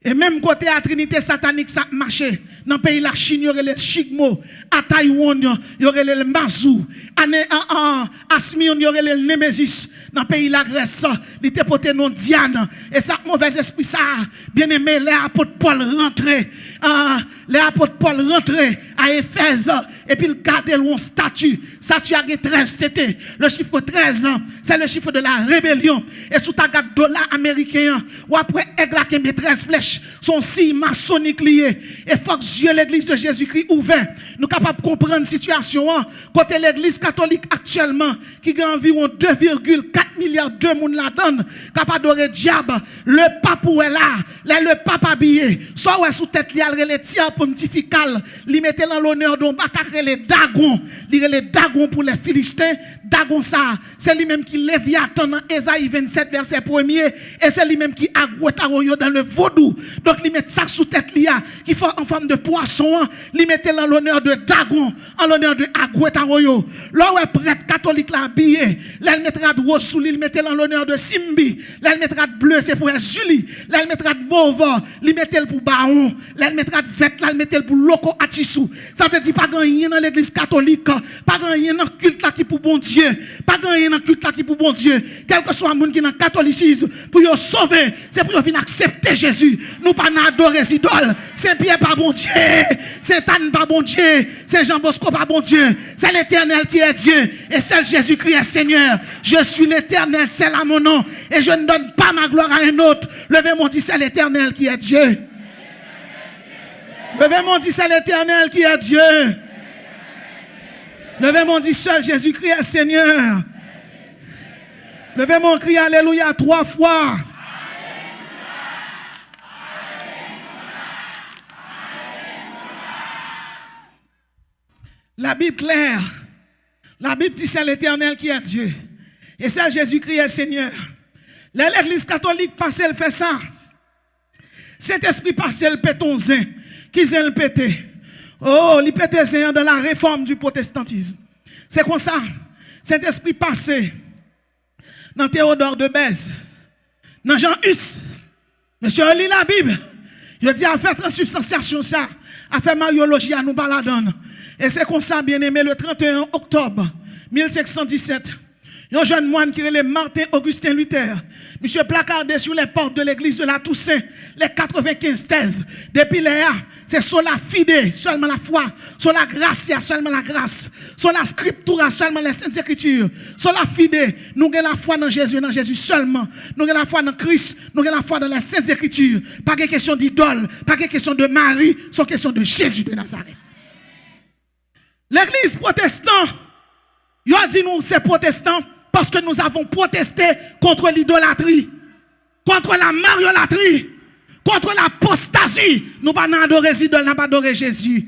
Et même côté la Trinité satanique, ça marche. Dans le pays de la Chine, il y aurait le Chigmo. À Taïwan, il y aurait le Mazou. À Asmion, il y aurait le Némésis. Dans le pays de la Grèce, il était porté non Diane. Et ça, mauvais esprit, ça, bien aimé, les apôtres Paul rentrés. Les apôtres Paul rentrés à Éphèse. Et puis, il gardait une statue. Statue a 13 tétés. Le chiffre 13, c'est le chiffre de la rébellion. Et sous ta garde dollar américain, ou après, aigle a 13 flèches. Son signe maçonnique lié. Et faut que Dieu, l'église de Jésus-Christ ouvert. Nous sommes capables de comprendre la situation. Côté l'église catholique actuellement, qui a environ 2,4 milliards de monde là-dedans, capable d'adorer diable. Le pape est là. Le pape habillé. Soit ouais sous tête, il y a les tiers pontificales. Il mettait dans l'honneur d'un bacacre les Dagon. Il y a les Dagon pour les Philistins. Dagon ça, c'est lui-même qui Léviathan dans Ésaïe 27 verset 1er. Et c'est lui-même qui Agouetaroyo dans le vaudou. Donc, il met ça sous tête qui fait en forme de poisson. Il mettait dans l'honneur de Dagon, en l'honneur de Agouetaroyo. Là où est prêtre catholique là habillé, là il mettra de rose sous lui, il mettait dans l'honneur de Simbi. Là il mettra de bleu, c'est pour Julie. Là il mettra de mauve, il mettait pour Baon. Là il mettra de vête, là il mettait pour Loco Atissou. Ça veut dire pas gagner dans l'église catholique, pas gagner dans le culte là qui pour bon Dieu, pas gagner dans le culte là qui pour bon Dieu. Quel que soit le monde qui est dans le catholicisme, pour y sauver, c'est pour venir accepter Jésus. Nous pas adorer les idoles. C'est Pierre pas bon Dieu. C'est Anne pas bon Dieu. C'est Jean Bosco pas bon Dieu. C'est l'Éternel qui est Dieu. Et seul Jésus-Christ est Seigneur. Je suis l'Éternel. l'Éternel, c'est là mon nom. Et je ne donne pas ma gloire à un autre. Levez mon dit, c'est l'Éternel qui est Dieu. Levez mon dit, c'est l'Éternel qui est Dieu. Levez mon dit, seul Jésus-Christ est Seigneur. Levez mon cri, alléluia, 3 fois. La Bible claire. La Bible dit c'est l'Éternel qui est Dieu. Et c'est Jésus-Christ est Seigneur. L'Église catholique passe, elle fait ça. Saint-Esprit passe, elle pète ton zin. Qui zin le pété? Oh, il pète zin dans la réforme du protestantisme. C'est comme ça. Saint-Esprit passe dans Théodore de Bèze, dans Jean Hus. Monsieur, lit la Bible. Il dit à faire transubstantiation ça, à faire mariologie à nous baladons. Et c'est comme ça, bien aimé, le 31 octobre 1517, un jeune moine qui est Martin Augustin Luther, monsieur placardé sur les portes de l'église de la Toussaint, les 95 thèses. Depuis là, c'est sola fide, seulement la foi, sola gratia, seulement la grâce, sola scriptura, seulement les saintes écritures, sola fide, nous avons la foi dans Jésus seulement, nous avons la foi dans Christ, nous avons la foi dans les saintes écritures, pas de question d'idole, pas de question de Marie, c'est question de Jésus de Nazareth. L'église protestante, il a dit nous, c'est protestant parce que nous avons protesté contre l'idolâtrie, contre la mariolatrie, contre l'apostasie. Nous n'avons pas adoré les idoles, nous n'avons pas adoré Jésus.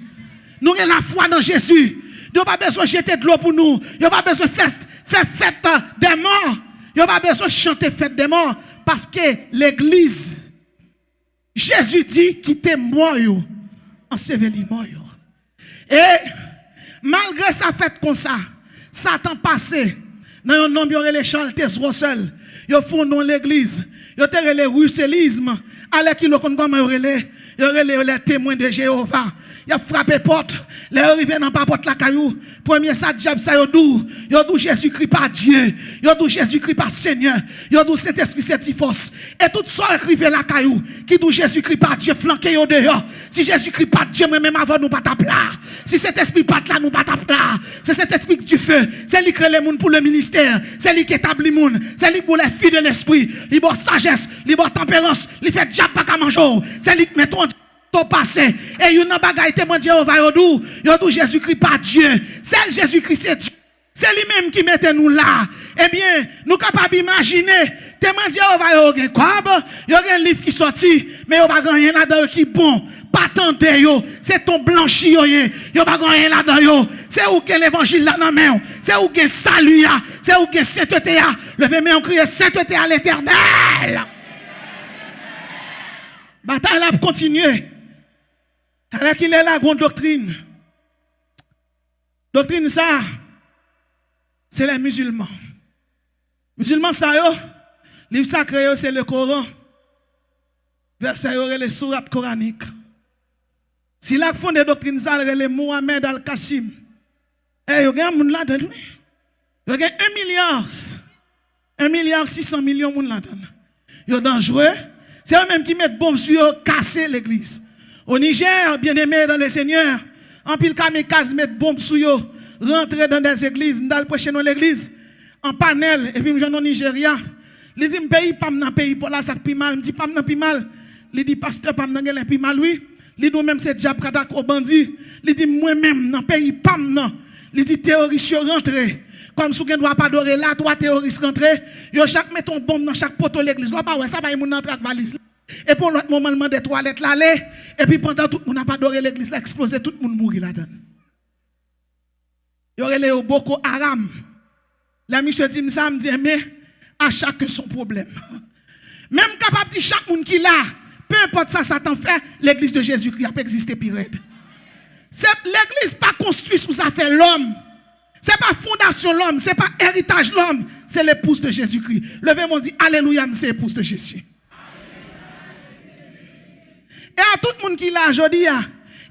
Nous avons la foi dans Jésus. Nous n'avons pas besoin de jeter de l'eau pour nous. Nous n'avons pas besoin de faire fête des morts. Nous n'avons pas besoin de chanter fête des morts parce que l'église, Jésus dit, quittez moi, enseveli moi. Et malgré sa fête comme ça, Satan passé dans un nom de Charles Russell, ils font dans l'église, ils ont le russellisme, alors qu'ils ont les témoins de Jéhovah. Ils ont frappé porte, ils sont arrivés dans la porte la caillou. Premier ça diable ça ils ont dit Jésus-Christ pas Dieu, ils ont dit Jésus-Christ pas Seigneur, ils ont dit Saint-Esprit c'est force. Et tout ça écrivait la caillou qui dit Jésus-Christ pas Dieu flanqué au dehors. Si Jésus-Christ pas Dieu même avant nous pas taper là. Si cet esprit pas là nous pas taper là. C'est cet esprit du feu, c'est lui qui crée les monde pour le ministère, c'est lui qui établit les monde, c'est lui pour les filles de l'esprit, lui pour sagesse, lui pour tempérance, lui fait diable pas manger. C'est lui qui met ton passé et il y a un bagaille témoin de Jéhovah dit Jésus-Christ pas Dieu, c'est Jésus-Christ c'est Dieu. C'est lui-même qui mettait nous là. Eh bien, nous sommes capables d'imaginer, témoin de Jéhovah, il y a un livre qui sorti, mais il n'y a pas rien là-dedans qui est bon. Pas tenter, c'est ton blanchi, il n'y a pas rien là-dedans. C'est où que l'évangile là dans main, c'est où que salut, c'est où que sainteté. Levez-moi en criant sainteté à l'Éternel. Bataille a continué. Alors qu'il est la grande doctrine. Doctrine ça, c'est les musulmans. Musulmans ça yo, livre sacré c'est le Coran. Verset yo les sourates coraniques. Si la fond de doctrine ça le Mohamed Al-Kassim. Eh yo gen moun la dedans. Yo gen 1 milliard 600 millions moun la dedans. Yo dangereux. C'est eux-mêmes qui mettent bombe sur eux, casser l'église. Au Niger, bien aimé dans le Seigneur, en pile kamikaze mettent bombe sur eux, rentrer dans des églises, dans le prochain dans l'église, en panel, et puis je au Nigeria. Il dit, pays pas dans pays pour là, ça plus mal. Il dit, pas dans plus mal. Il dit, pasteur, pas dans le plus mal, oui. Il dit, nous-mêmes, c'est diable, au bandit. Il dit, moi-même, dans pays pas non. Il dit, terroriste rentré. Comme si on ne doit pas adorer là, toi terroriste rentré, yo chaque met ton bombe dans chaque poteau l'église. Pas ouais, ça va y moun entrer avec valise. Et pour l'autre moment des toilettes l'aller et puis pendant tout le monde n'a pas adoré l'église, là explosé tout le monde mourir là-dedans. Il y aurait les Boko Haram. La monsieur dit ça me dit mais à chacun son problème. Même capable de chaque monde qui là, peu importe ça Satan fait, l'église de Jésus-Christ a pas existé pire. C'est l'église pas construite sous ça fait l'homme. Ce n'est pas fondation l'homme, ce n'est pas héritage l'homme, c'est l'épouse de Jésus-Christ. Levez-moi dit alléluia, c'est l'épouse de Jésus. Et à tout le monde qui l'a aujourd'hui,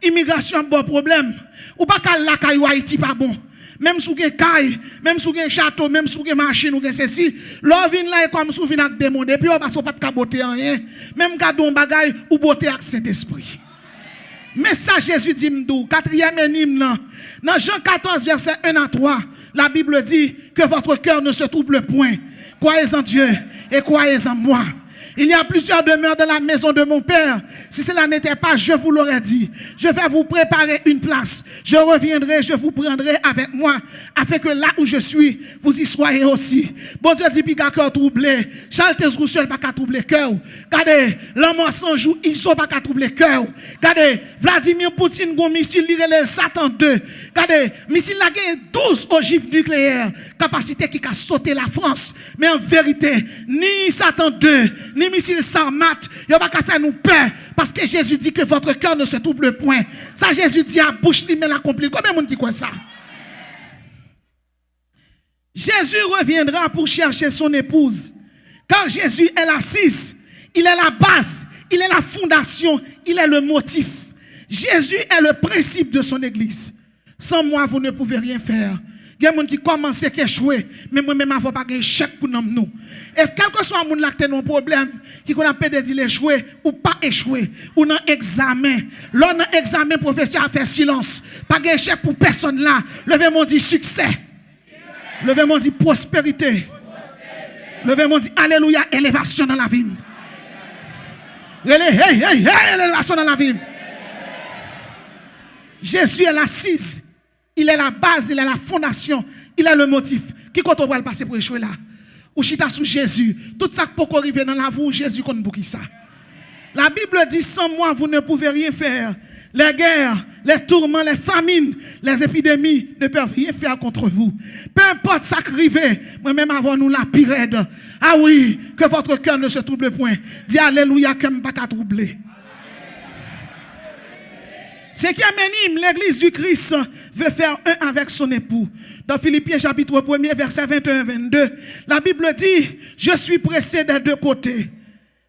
immigration bon problème. Ou pas qu'à la caille Haïti pas bon. Même sous gen caille, même sous gen château, même sous gen machine ou gen ceci, l'on vient là comme sous vient avec des monde et puis on pas de caboter rien. Même ka don bagay ou beauté avec Saint-Esprit. Mais ça, Jésus dit, quatrième énigme, dans Jean 14, verset 1 à 3, la Bible dit que votre cœur ne se trouble point. Croyez en Dieu et croyez en moi. Il y a plusieurs demeures dans la maison de mon Père. Si cela n'était pas, je vous l'aurais dit. Je vais vous préparer une place. Je reviendrai, je vous prendrai avec moi, afin que là où je suis, vous y soyez aussi. Bon Dieu dit, pique à cœur troublé. Charles Roussel pas qu'à troubler cœur. Regardez, l'homme sans joue, ils sont pas qu'à troubler cœur. Regardez, Vladimir Poutine, gon missile, le Satan 2. Regardez, missile la gagné 12 ogives nucléaires. Capacité qui a sauté la France. Mais en vérité, ni Satan 2, ni missile sans mat, il n'y a pas qu'à faire nous peur. Parce que Jésus dit que votre cœur ne se trouble point. Ça, Jésus dit à bouche, il met l'accompli. Combien de monde qui croit ça? Jésus reviendra pour chercher son épouse. Car Jésus est l'assise, il est la base, il est la fondation, il est le motif. Jésus est le principe de son église. Sans moi, vous ne pouvez rien faire. Il y a des gens qui commencent à échouer, mais moi-même, je n'ai pas de chèque pour nous. Est-ce que quel que soit le monde qui a un problème, qui a peut dire échouer ou pas échouer, ou dans examen, lors d'un examen, professeur a fait silence, pas de chèque pour personne là, levez-moi dit succès, levez-moi dit prospérité, levez-moi dit alléluia, élévation dans la vie. Élévation dans la vie. Jésus est l'assise. Il est la base, il est la fondation, il est le motif. Qui compte va le passer pour échouer là? Ou chita sous Jésus. Tout ça qui peut arriver dans la vie, Jésus compte pour qui ça? La Bible dit, sans moi, vous ne pouvez rien faire. Les guerres, les tourments, les famines, les épidémies ne peuvent rien faire contre vous. Peu importe ça qui arrive, moi-même avant nous la pire. Ah oui, que votre cœur ne se trouble point. Dis alléluia, que je ne pas troubler. Cinquième énigme, l'église du Christ veut faire un avec son époux. Dans Philippiens chapitre 1er, verset 21-22, la Bible dit, je suis pressé des deux côtés.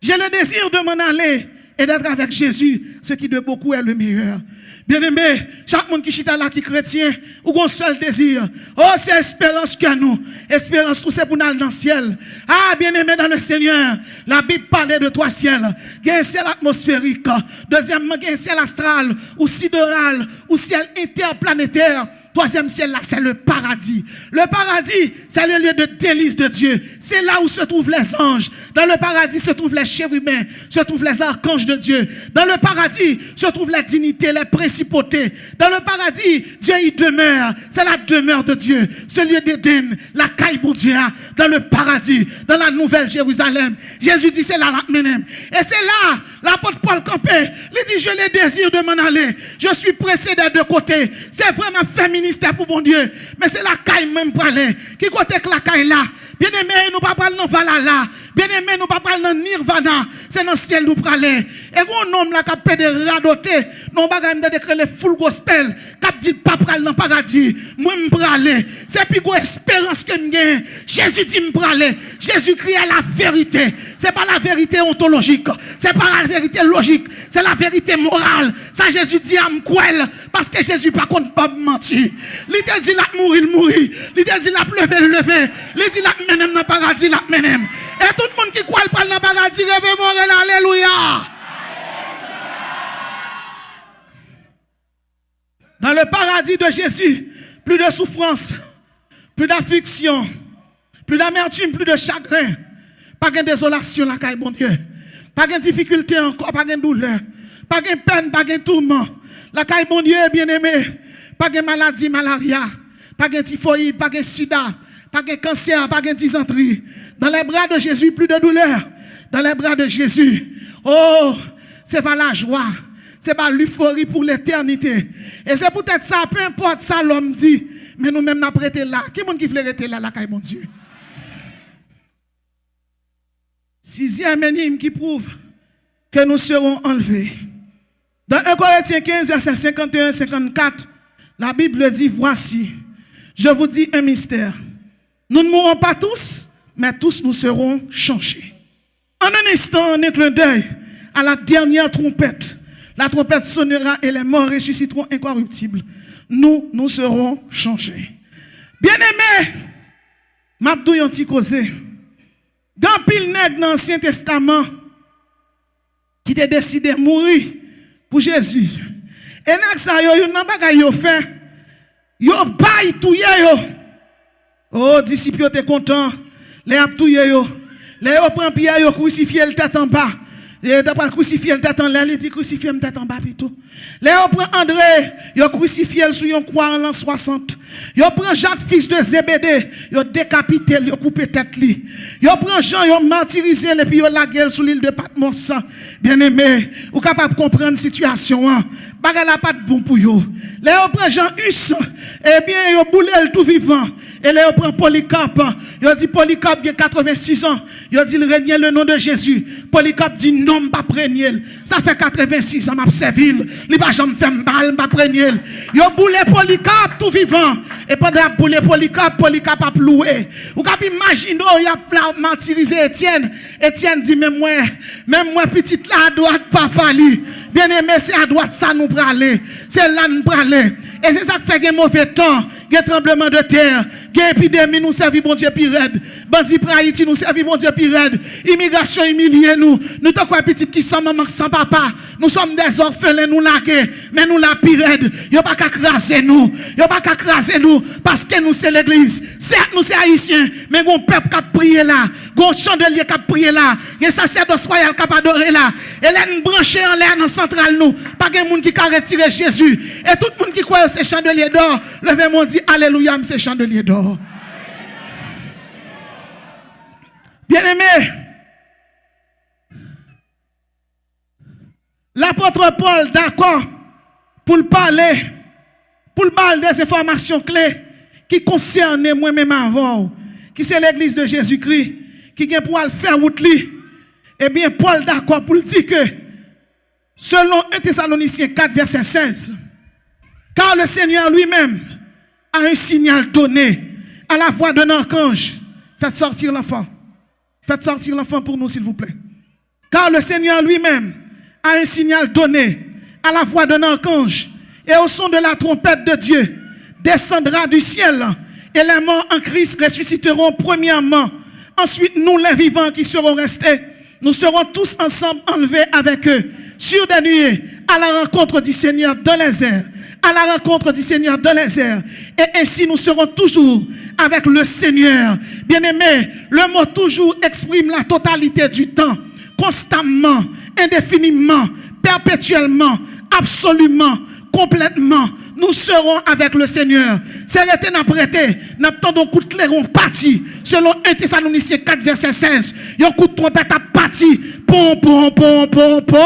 J'ai le désir de m'en aller et d'être avec Jésus, ce qui de beaucoup est le meilleur. Bien-aimé, chaque monde qui chita là, qui est chrétien, ou un seul désir. Oh, c'est espérance que nous. Espérance, tout c'est pour nous dans le ciel. Ah, bien-aimé dans le Seigneur, la Bible parlait de trois ciels. Il y a un ciel atmosphérique. Deuxièmement, il y a un ciel astral, ou sidéral, ou ciel interplanétaire. Troisième ciel là, c'est le paradis. Le paradis, c'est le lieu de délice de Dieu. C'est là où se trouvent les anges. Dans le paradis se trouvent les chérubins, se trouvent les archanges de Dieu. Dans le paradis se trouvent les dignités, les principautés. Dans le paradis, Dieu y demeure. C'est la demeure de Dieu. Ce lieu d'Éden, la caille pour Dieu. Dans le paradis, dans la nouvelle Jérusalem. Jésus dit, c'est là la menem. Et c'est là, l'apôtre Paul campé. Il dit, je l'ai désir de m'en aller. Je suis pressé des deux côtés. C'est vraiment féminin. Ministère pour mon Dieu, mais c'est la caille même pour aller. Qui côté que la caille là? Bien aimé, nous pas parler dans Valhalla. Bien aimé, nous pas parler dans Nirvana. C'est dans le ciel nous pour aller. Et un homme là qui a fait de radoter, non pas de décret le full gospel, qui a dit pas parler dans le paradis. Moi me pour aller. C'est plus grosse espérance que me Jésus dit me pour aller. Jésus crie à la vérité. C'est pas la vérité ontologique. C'est pas la vérité logique. C'est la vérité morale. Ça Jésus dit à me parce que Jésus pas contre pas mentir. Il te dit la mourir, il mourir. Il te dit la lever, il lever. Il dit la menem dans le paradis, la menem. Et tout le monde qui croit dans le paradis, rêve mourir, alléluia. Dans le paradis de Jésus, plus de souffrance, plus d'affliction, plus d'amertume, plus de chagrin. Pas de désolation, la caille, mon Dieu. Pas de difficulté encore, pas de douleur. Pas de peine, pas de tourment. La caille, mon Dieu, bien-aimé. Pas de maladie, malaria. Pas de typhoïde, pas de sida. Pas de cancer, pas de dysenterie. Dans les bras de Jésus, plus de douleur. Dans les bras de Jésus. Oh, c'est pas la joie. C'est pas l'euphorie pour l'éternité. Et c'est peut-être ça, peu importe ça, l'homme dit. Mais nous-mêmes, nous prêté là. Qui est-ce qui veut rester là, la caille, mon Dieu? Sixième énigme qui prouve que nous serons enlevés. Dans 1 Corinthiens 15, verset 51-54, la Bible dit, voici, je vous dis un mystère. Nous ne mourrons pas tous, mais tous nous serons changés. En un instant, en un clin d'œil, à la dernière trompette, la trompette sonnera et les morts ressusciteront incorruptibles. Nous serons changés. Bien-aimés, m'abdou yon ti cause. Dans pile nèg dans l'Ancien Testament qui t'a décidé de mourir pour Jésus. Et nèg sa yo nan bagay yo fait. Yo bay touye yo. Oh, disciples étaient contents. Les ap touye yo. Les yo prend Pierre yo crucifié le tête en bas. Et d'après crucifié le tête en l'air, il dit crucifié le tête en bas plutôt. Les yo prend André, yo crucifié le sous yon croix en l'an 60. Yo prend Jacques fils de Zébédée, yo décapité, yo coupé tête li. Yo prend Jean, yo martyrisé et puis yo lagué sous l'île de Patmos. Bien-aimé, ou capable comprendre situation hein. Bagay la pas de bon pour yo. Les yo prend Jean Hus, eh bien yo boule le tout vivant. Et là, on prend Polycarpe. Il dit Polycarpe, il a 86 ans. Il dit il règne le nom de Jésus. Polycarpe dit non, pas prendre. Ça fait 86 ans, m'a servi. Il va jamais faire mal, pas prendre. Il a boulé Polycarpe tout vivant. Et pendant qu'il a boulé Polycarpe, Polycarpe a loué. Vous pouvez imaginer, il a martyrisé Étienne. Étienne dit même moi, petite là à droite, papa li. Bien aimé, c'est à droite ça nous praler. C'est là nous praler. Et c'est ça qui fait un mauvais temps, un tremblement de terre. Guerre épidémie nous servi bon Dieu pire raide. Bandit pour Haïti nous servi bon Dieu pire raide. Immigration humiliée nous. Nous t'en quoi petit qui sans maman sans papa. Nous sommes des orphelins nous laquer mais nous la pire raide. Yo pas qu'à craser nous. Yo pas qu'à craser nous parce que nous c'est l'église. Certes nous c'est haïtiens mais gon peuple qui a prié là. Gon chandelier qui a prié là. Gen sacerdoce royal qui a adoré là. Et là nous brancher en l'air dans centrale nous. Pas gen monde qui a retiré Jésus. Et tout le monde qui croit c'est chandelier d'or. Levez-moi dit alléluia c'est chandelier d'or. Bien-aimé, l'apôtre Paul, d'accord, pour parler des informations clés qui concernent moi-même avant, qui c'est l'église de Jésus-Christ, qui vient pour faire route li. Eh bien, Paul, d'accord, pour dire que, selon 1 Thessaloniciens 4, verset 16, car le Seigneur lui-même a un signal donné à la voix d'un archange. Faites sortir l'enfant. Faites sortir l'enfant pour nous, s'il vous plaît. Car le Seigneur lui-même a un signal donné à la voix d'un archange. Et au son de la trompette de Dieu, descendra du ciel. Et les morts en Christ ressusciteront premièrement. Ensuite, nous, les vivants qui seront restés, nous serons tous ensemble enlevés avec eux sur des nuées à la rencontre du Seigneur dans les airs. À la rencontre du Seigneur dans les airs. Et ainsi nous serons toujours avec le Seigneur. Bien-aimé, le mot toujours exprime la totalité du temps, constamment, indéfiniment, perpétuellement, absolument, complètement. Nous serons avec le Seigneur. C'est resté n'a prêté, n'a tendon coup de clairon parti. Selon 1 Thessaloniciens 4 verset 16, yon coup de trompette a parti. Pom pom pom pom pom.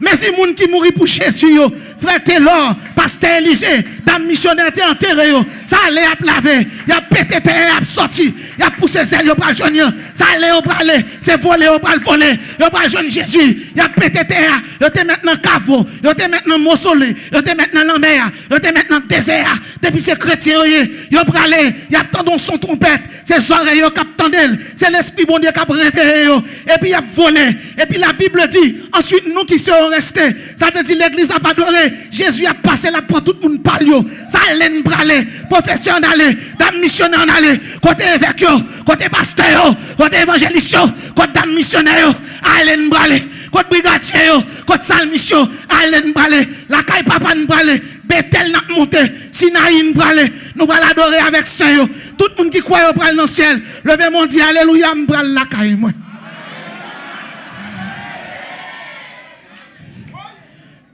Mais si moun qui mourit pour Jésus, frère Taylor, pasteur Élysée, dame missionnaire t'es enterré, ça allait à laver, il a pété terre, il a sorti, il a poussé zèle, il a pas joindre, ça allait au parler, c'est volé, il a volé, il a pas joindre Jésus, il a pété terre, il était maintenant cavo, il était maintenant mausolée, il était maintenant la mer, il était maintenant désert, depuis ces chrétiens, il a parlé, il a entendu son trompette, ses oreilles qui attendent, c'est l'esprit bon Dieu qui a réveillé, et puis il a volé, et puis la Bible dit, ensuite nous qui serons restés, ça veut dire l'église a pas adoré, Jésus a passé la porte, tout le monde parle, ça allait nous braler, professeur en aller, dame missionnaire en aller, côté évêque, côté pasteur, côté évangéliste, côté dame missionnaire, allez nous braler, côté brigadier, côté salmission, allez nous braler, la caille papa nous braler, Bethel n'a monté, Sinaï nous braler, nous allons adorer avec Saint, tout le monde qui croit au bral dans le ciel, levez mon Dieu, alléluia, nous braler la caille, moi.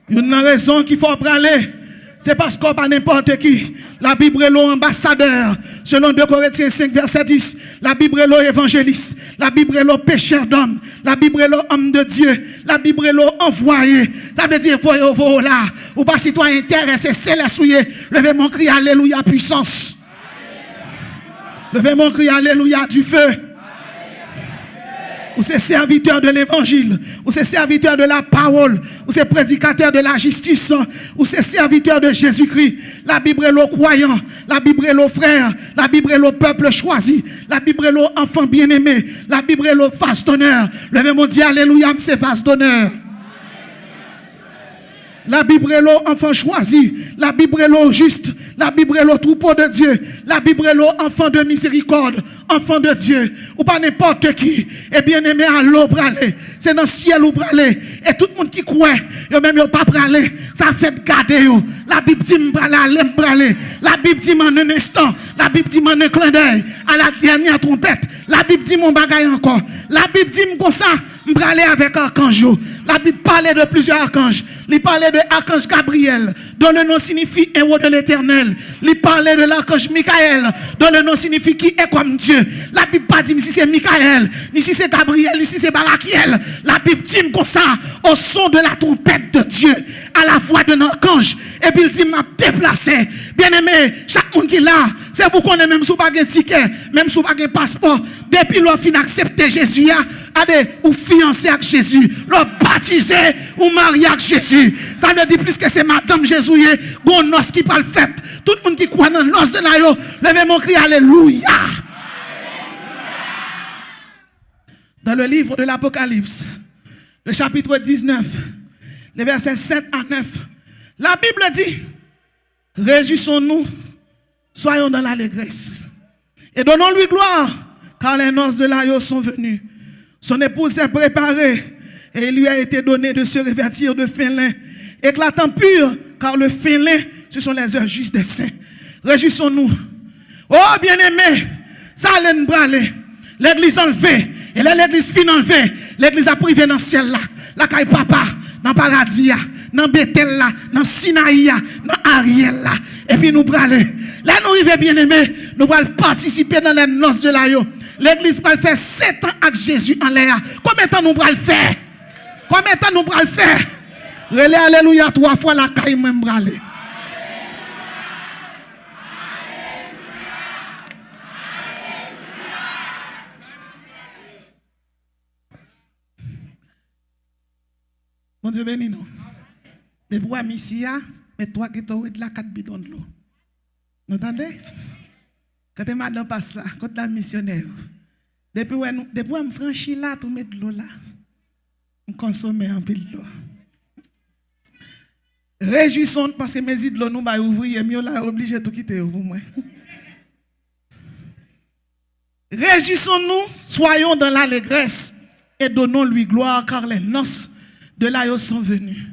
Une raison qu'il faut braler, c'est parce qu'on pas n'importe qui. La Bible est l'ambassadeur. Selon 2 Corinthiens 5, verset 10, la Bible est l'évangéliste. La Bible est le pécheur d'homme. La Bible est l'homme de Dieu. La Bible est l'envoyé. Ça veut dire, voyez là. Ou pas citoyen intéressé, c'est la souillé. Levez mon cri, alléluia, puissance. Levez mon cri, alléluia, du feu. Ou c'est serviteur de l'évangile, ou c'est serviteur de la parole, ou c'est prédicateur de la justice, ou c'est serviteur de Jésus-Christ. La Bible est le croyant, la Bible est le frère, la Bible est le peuple choisi, la Bible est l'enfant bien-aimé, la Bible est le vase d'honneur. Levez mon Dieu, alléluia, c'est vase d'honneur. La Bible est l'enfant choisi. La Bible est le juste. La Bible est le troupeau de Dieu. La Bible est l'enfant de miséricorde. Enfant de Dieu. Ou pas n'importe qui. Et bien aimé à l'eau bralé. C'est dans le ciel ou bralé. Et tout le monde qui croit, yo même yo pas bralé. Ça fait garder yo. La Bible dit m'bralé. La Bible dit en un instant. La Bible dit en un clin d'œil. À la dernière trompette. La Bible dit mon bagaille encore. La Bible dit comme ça, m'bralé avec archange. La Bible parlait de plusieurs archanges. Il parlait de l'archange Gabriel, dont le nom signifie héros de l'éternel. Il parlait de l'archange Michael, dont le nom signifie qui est comme Dieu. La Bible pas dit si c'est Michael, ni si c'est Gabriel, ni si c'est Barakiel. La Bible dit comme ça, au son de la trompette de Dieu, à la voix d'un archange. Et puis il dit, m'a déplacé. Bien aimé, chaque monde qui est là, c'est pour qu'on ait même sous pas un ticket, même sous pas un passeport. Depuis l'on fin accepter Jésus, ou fiancé avec Jésus, le baptisé ou marié avec Jésus. Ça veut dire plus que c'est Madame Jésus, bon noce qui parle fait. Tout le monde qui croit dans l'os de l'aïe, levez mon cri, alléluia. Dans le livre de l'Apocalypse, le chapitre 19, les versets 7 à 9, la Bible dit, réjouissons-nous, soyons dans l'allégresse et donnons-lui gloire, car les noces de l'aïe sont venues. Son épouse s'est préparée et il lui a été donné de se revêtir de fin lin, éclatant pur, car le fin lin, ce sont les œuvres justes des saints. Réjouissons-nous. Oh bien-aimé, ça allait nous braler. L'église enlevée, et là l'église fin enlevée, l'église a privé dans le ciel là, la caille papa, dans le paradis, dans Bethel là, dans Sinaï, dans Ariel là, et puis nous braler. Là nous arrivons bien-aimé, nous allons participer dans les noces de l'aïe. L'église va faire 7 ans avec Jésus en l'air. Combien de temps nous allons le faire? Combien de temps nous allons le faire? Relais alléluia 3 fois la caille même braler. Mon Dieu béni nous. Les bois Missia, mais toi qui t'as de la 4 bidons de l'eau. Vous entendez? Quand madame passe là, quand la missionnaire, depuis que je franchis là, tout mettre de l'eau là, je consomme un peu de l'eau. Réjouissons parce que mes îles nous va ouvrir, mieux là obligé de tout quitter pour moi. Réjouissons-nous, soyons dans l'allégresse et donnons-lui gloire car les noces de l'aïe sont venues.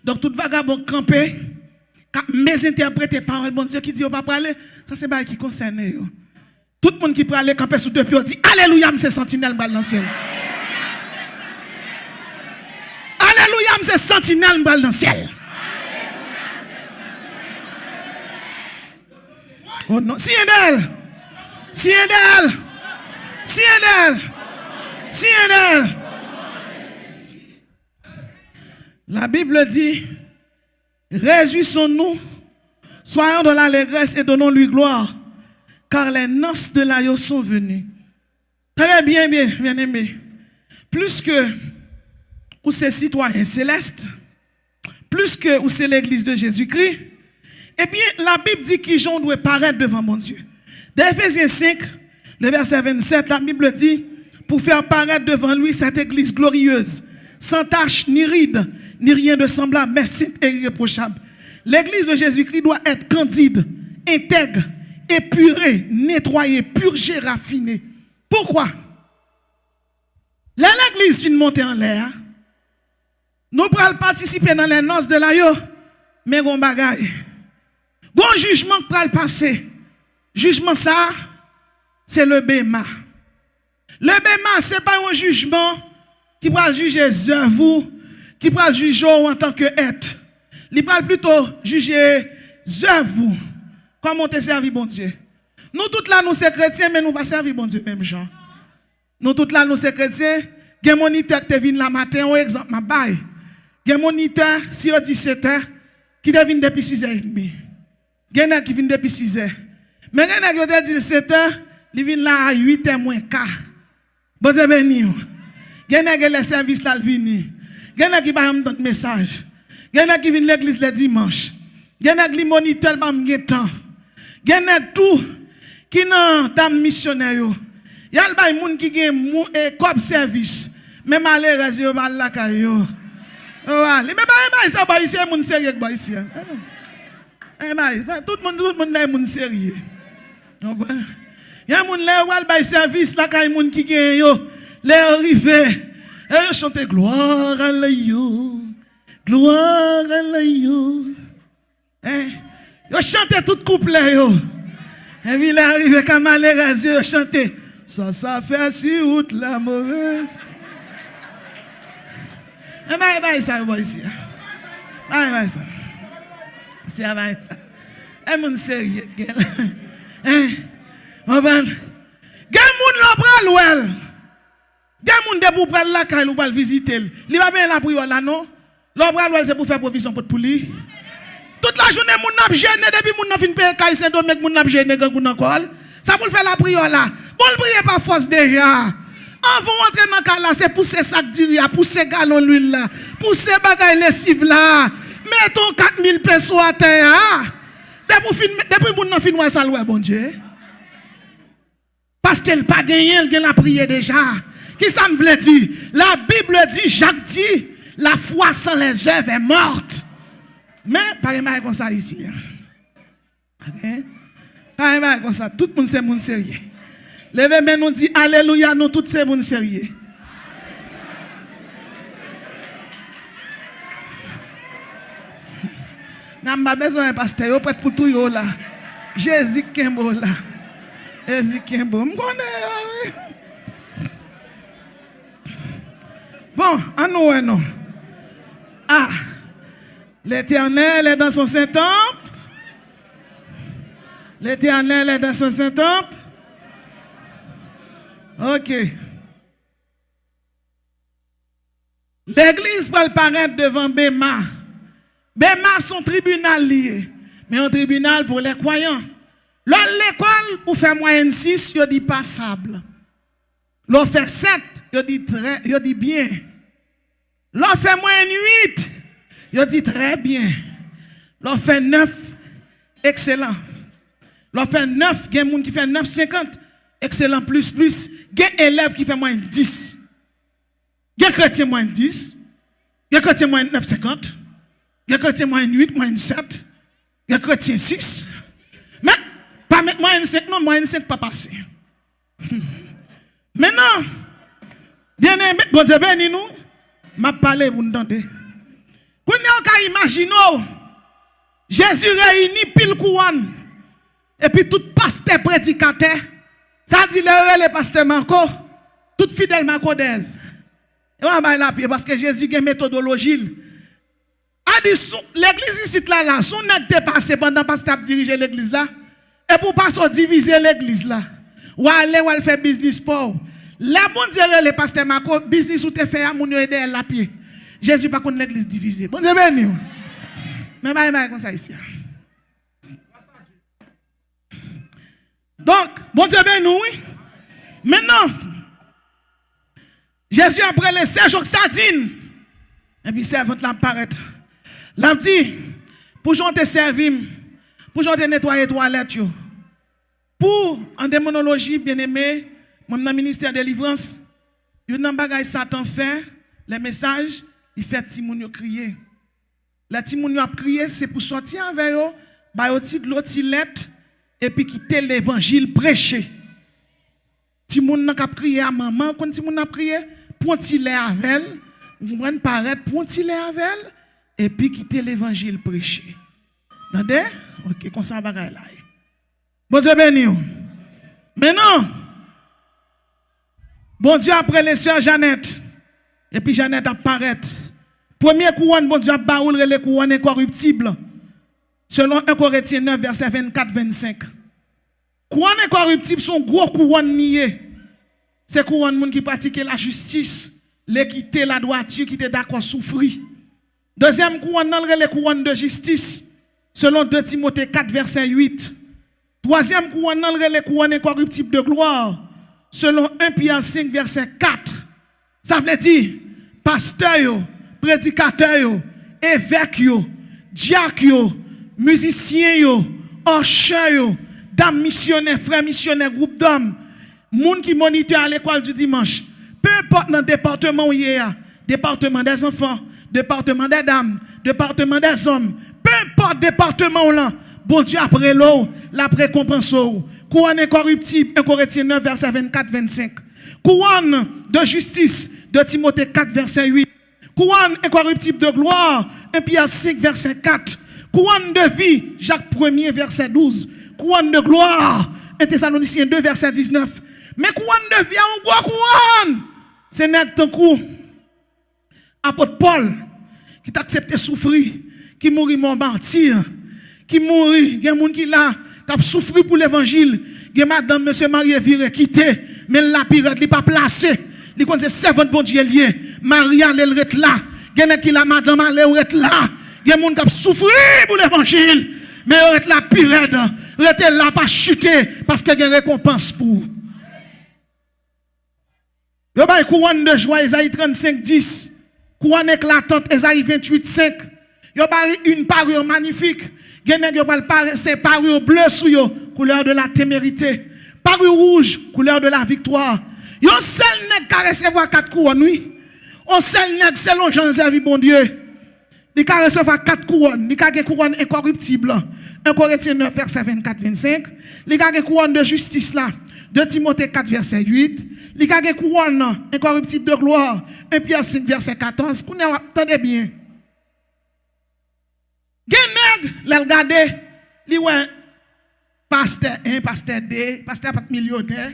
Donc tout vagabond campé, mes interprétés parole bon Dieu qui dit on va parler, ça c'est pas qui concerne yo. Tout le monde qui peut aller camper sous deux pieds dit alléluia, c'est sentinelle dans le ciel. Alléluia, c'est sentinelle dans le ciel. Oh non, si elle, si elle, si elle, si elle. La Bible dit, réjouissons-nous, soyons dans l'allégresse et donnons-lui gloire, car les noces de l'aïe sont venues. Très bien, bien aimé. Plus que ou c'est citoyen céleste, plus que ou c'est l'église de Jésus-Christ, eh bien, la Bible dit qu'ils doivent paraître devant mon Dieu. Dans Ephésiens 5, le verset 27, la Bible dit, pour faire paraître devant lui cette église glorieuse, sans tache ni ride, ni rien de semblable, mais sainte et irréprochable. L'église de Jésus-Christ doit être candide, intègre, épurée, nettoyée, purgée, raffinée. Pourquoi? Là, l'église vient de monter en l'air. Nous pourrons participer dans les noces de l'aïe, mais on bagaille. Bon jugement qui va le passer. Jugement ça, c'est le béma. Le béma, ce n'est pas un jugement qui va juger les œuvres, qui va juger en tant que être. Il va plutôt juger les œuvres. Comment te servir, bon Dieu? Nous tous là, nous sommes chrétiens, mais nous ne pas servir, bon Dieu, même gens. Nous tous là, nous sommes chrétiens. Il y a un moniteur qui vient la matin, par exemple, ma baille. Il y a un moniteur, si on 17h, qui vient depuis 6h30. Il y a un qui vient depuis 6h. Mais il y a un qui dit 7h, il vient là à 8h moins quart. Bon Dieu béni. Il y a un qui les services là venir. Il y a un qui va me donner un message. Il y a un qui vient à l'église le dimanche. Il y a un qui moniteur pas me temps. Il y a un tout qui n'a dame missionnaire. Il y a des gens qui ont un service. Mais malheureusement, ils ne Mais pas ça, bah ici, mon sérieux, bah ici. Tout le monde là, mon sérieux. Il y a mon là, où bah service, là, quand il y a mon qui gagne, yo, les arrivés, et chanter gloire à l'ayou, gloire à l'ayou. Yo chanter tout couplet, yo. Et puis il arrive quand malheureux, yo chanter. Ça fait si route la mauvaise. Mais ça, boy, ici. Mais ça. C'est avec ça. Et mon sérieux, gel. On va. Gel moun la pral ouel. Gel moun de pour pral la kay ou pral visiter. Li va bien la prière là non. La pral ouel c'est pour faire provision pour lui. Toute la journée moun n'a gêné depuis moun n'a fin payer kay Saint-Domingue moun n'a gêné gang encore. Ça pour faire la prière là. Bon le prier par force déjà. On va rentrer dans le cas là, c'est pousser sac d'huile, pousser galon l'huile là, pousser bagay lessive là. Mettons 4000 pesos à terre. Depuis moun nan fin wè ça loué bon Dieu. Parce qu'elle pas gagné, elle la prière déjà. Qui ça me veut dire? La Bible dit, Jacques dit, la foi sans les œuvres est morte. Mais pas mal comme ça ici. Pas mal comme ça, tout le monde c'est moun sérieux. Levez mais nous dit alléluia, nous tous c'est moun sérieux. N'a pas besoin de pasteur, yo prête pour tout yo là. Jésus Kembo là. Jésus Kembo, m'konnais. Bon, à nous non. Ah. L'Éternel est dans son Saint-Temple. L'Éternel est dans son Saint-Temple. OK. L'église va paraître devant Béma. Béma, son tribunal lié. Mais un tribunal pour les croyants. L'école, pour faire moyenne 6, il dit passable. L'on fait 7, il dit bien. L'on fait moyenne 8, il dit très bien. L'on fait 9, excellent. L'on fait 9, il y a des gens qui fait 9,50, excellent plus. Il y a des élèves qui fait moyenne 10. Il y a des chrétiens moyenne 10. Il y a des chrétiens moyenne 9,50. Il y a des chrétiens moyenne 8, moyenne 7. Il y a des chrétiens 6. Mais, pas mettre moyenne 5, non, moyenne 5 pas passer. Maintenant, bien aimé, bon Dieu béni nous, m'a parlé pour nous entendre. Vous n'avez imaginer, Jésus réunit pile couronne, et puis tout pasteur prédicateur, ça dit le pasteur Marco, tout fidèle Marco d'elle. Et on va la pied parce que Jésus a une méthodologie. A dit, l'église ici là, son net dépassé pendant que pasteur dirige l'église là, et pour pas se diviser l'église là, ou aller ou faire business pour. La bon Dieu, le pasteur Marco, business ou te fait à mon aider la pied. Jésus pas contre l'église divisée. Bon Dieu béni. Mais pas comme ça ici. Donc, bon Dieu béni, oui. Maintenant, Jésus après les 16 jours sardines, et puis servante la paraît. L'a dit, pour j'en te servir, pour j'en te nettoyer toilette, pour en démonologie, bien aimé, mon ministère de délivrance, il y a un bagage Satan fait, les messages, il fait Timoun crier. La Timoun a crié, c'est pour sortir avec eux, bah de l'autre lettre, et puis quitter l'évangile prêché. Timoun n'a crié à maman, quand Timoun a crié, pour tirer avec elle, vous prenez paraître, pour tirer avec elle, et puis quitter l'évangile prêché. Entendez? Ok, comme ça va là. Bon Dieu béni. Maintenant, bon Dieu après les sœurs Jeannette, et puis Jeannette apparaît. Premier couronne, bon Dieu a baoulé les couronnes incorruptibles. Selon 1 Corinthiens 9, verset 24-25. Couronnes incorruptibles sont gros couronnes niées. C'est couronnes qui pratiquent la justice, l'équité, la droiture, qui étaient d'accord souffrir. Deuxième couronne, les couronnes de justice. Selon 2 Timothée 4, verset 8. Troisième couronne, les couronnes incorruptibles de gloire. Selon 1 Pierre 5, verset 4. Ça veut dire, pasteur, prédicateur, évêque, diacre, musicien, archer, dame missionnaire, frère missionnaire, groupe d'hommes, monde qui moniteur à l'école du dimanche, peu importe dans le département où il y a, département des enfants, département des dames, département des hommes, peu importe département là, bon Dieu après l'eau, la récompense. Couronne incorruptible, 1 Corinthiens 9, verset 24-25. Couronne de justice, de Timothée 4, verset 8. Couronne incorruptible de gloire, 1 Pierre 5, verset 4. Couronne de vie, Jacques 1er, verset 12. Couronne de gloire, 1 Thessaloniciens 2, verset 19. Mais couronne de vie, on boit couronne. C'est nèg tant coup. Apôtre Paul, qui t'a accepté souffrir, qui mourit mon martyr, qui mourit, il y a des gens qui là, qui a souffert pour l'évangile. Il y a madame, monsieur Marie viré, quitté, mais la pirate, il n'est pas placé. Il connaît servante bon Dieu lié. Maria, elle est là. Il y a qui la madame, elle est là. Il y a des gens qui ont souffert pour l'évangile. Mais elle est là, pirate. Elle est là, pas chuter, parce qu'il y a une récompense pour. Il y a une couronne de joie, Esaïe 35, 10. Couronne éclatante, Esaïe 28, 5. Il y a une parure magnifique. Il y a parure bleue sous yo, couleur de la témérité. Parure rouge, couleur de la victoire. Il y a un seul nègre qui a recevoir 4 couronnes, oui. Un seul nègre, selon Jean servi bon Dieu. Il a recevoir 4 couronnes. Il a une couronne incorruptible. 1 Corinthiens 9, verset 24-25. Il a une couronne de justice là. 2 Timothée 4, verset 8. Il a une couronne incorruptible de gloire. 1 Pierre 5, verset 14. Attendez bien. Gen nèg, l'el gade, li wè pasteur 1, pasteur 2, pasteur pas millionnaire.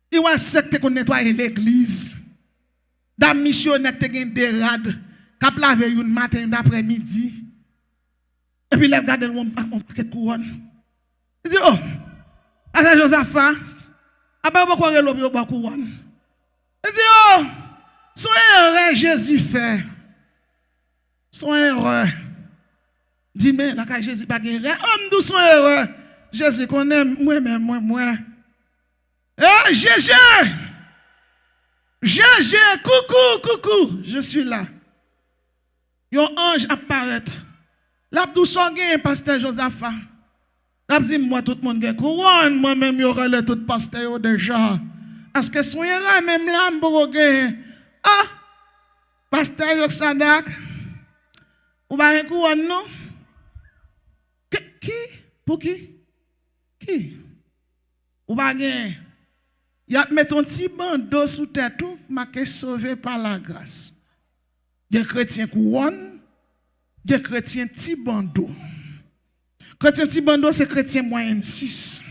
Li wè secte qu'on nettoyer l'église. Dame missionnaire te gen des rad, k'ap lave yon matin, yon après-midi. Et puis l'el gade on paquet couronne. Il dit oh, Pasteur Josaphat, après pourquoi relo yo ba couronne. Il dit oh, son erreur Jésus fait. Son erreur. Dis mais la Jésus pas gagné. Homme d'où son erreur. Jésus connaît moi. Eh Jésus. Jésus, coucou, je suis là. Yon ange apparaît. L'abdou son gain pasteur Josaphat. L'ab dit moi tout le monde gagne couronne, moi même y aurait le tout pasteur déjà. Est-ce que son erreur même là m'bo gagne. Ah pasteur Yoksadak. Ou ba un couronne non? Qui? Pour qui? Qui? Ou pas gen? Y a mis ton petit bandeau sous tête tout, marqué sauvé par la grâce. Des chrétiens couronne, des chrétiens petit bandeau. Chrétien petit bandeau c'est chrétien moyenne 6.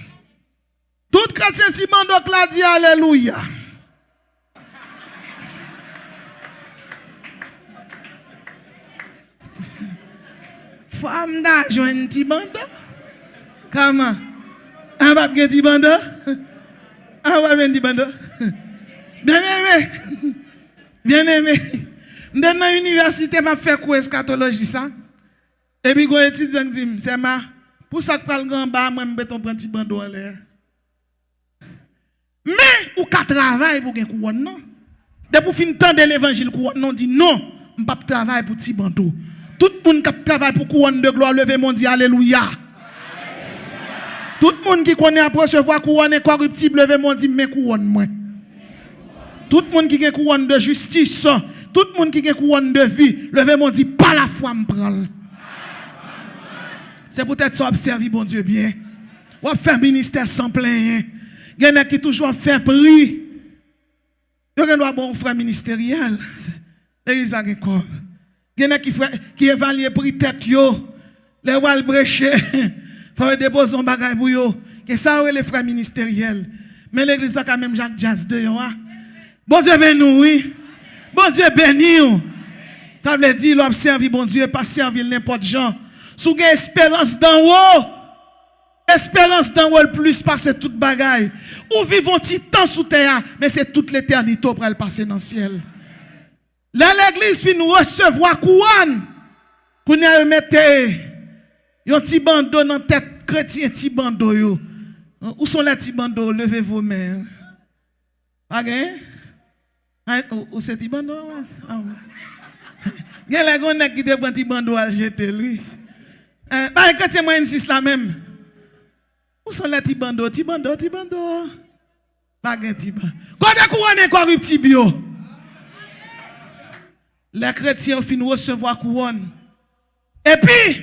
Tout chrétien petit bandeau qui l'a dit alléluia. Femme d'âge, un petit bandeau. Comment? Un pape qui petit bandeau? Un pape petit bandeau? Bien aimé. Bien aimé. Dans l'université, m'a fait quoi eschatologie ça? Et puis, quand étudiant dit, c'est ma, pour ça que parle grand bas, moi, je vais prendre un petit bandeau en l'air. Mais, ou qu'à travailler pour gagner couronne, non? Depuis fin temps de l'évangile, couronne, non, dit non, je ne vais pas travailler pour petit bandeau. Tout le monde qui travaille pour couronne de gloire, levez mon Dieu, alléluia. Tout le monde qui connaît après recevoir couronne incorruptible, levez mon Dieu, mais couronne moi. Tout le monde qui a couronne de justice, tout le monde qui a couronne de vie, levez mon Dieu, pas la foi me prend. C'est peut-être ça observer bon Dieu bien. Ou faire ministère sans plein. Il y en a qui toujours fait prix. Il y a un bon frère ministériel. L'église va gagner quoi? Il y en a qui évalue prix tête yo. Les wal brecher. Faut déposer un bagage pour yo. Que ça les frères ministériels. Mais l'église va quand même Jacques Jazz de yo. Bon Dieu béni oui. Bon Dieu béni. Ça veut dire l'observer bon Dieu pas servir n'importe gens. Si vous avez espérance d'en haut, espérance d'en haut le plus passer toute bagaille. Ou vivons petit temps sous terre, mais c'est toute l'éternité pour le passer dans le ciel. Là, l'église finit nous recevoir couronne. Qu'on a mettre un petit bandeau dans la tête chrétien, petit bandeau yo. Où sont les petits bandeaux? Levez vos mains. Pas gain? Où c'est petit bandeau? Il y a les gens qui devant petit bandeau à jeter lui. Bah, chrétien moyen 6 là même. Où sont les petits bandeaux? Petit bandeau. Pas gain petit bandeau. Quand est couronne incorruptible yo? les chrétiens finissent recevoir couronne. Et puis,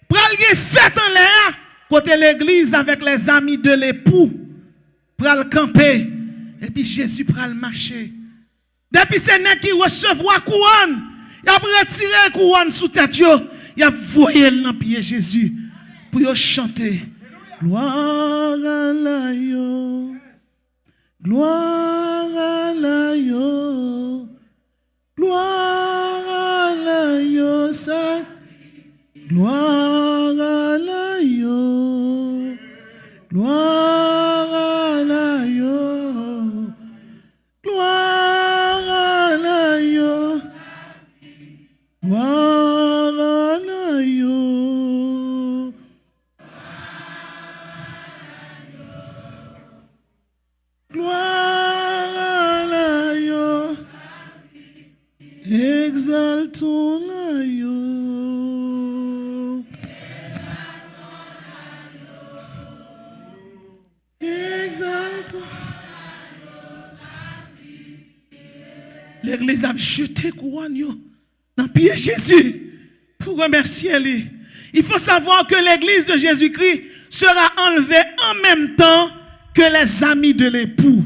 pral gen fête en l'air, côté l'église avec les amis de l'époux, pral camper, et puis Jésus pral marcher. Depuis c'est nèg qui recevoir couronne, il a retiré couronne sous tête yo, il a voyé dans pied Jésus pour yo chanter. Gloire à l'agneau, gloire à l'agneau, gloire à l'agneau, ça, gloire à l'agneau, gloire à l'agneau, gloire à l'agneau, gloire à l'agneau. Gloire à l'agneau, exaltons l'agneau, exaltons. L'église a jeté couronne dans le pied de Jésus pour remercier lui. Il faut savoir que l'église de Jésus-Christ sera enlevée en même temps que les amis de l'époux.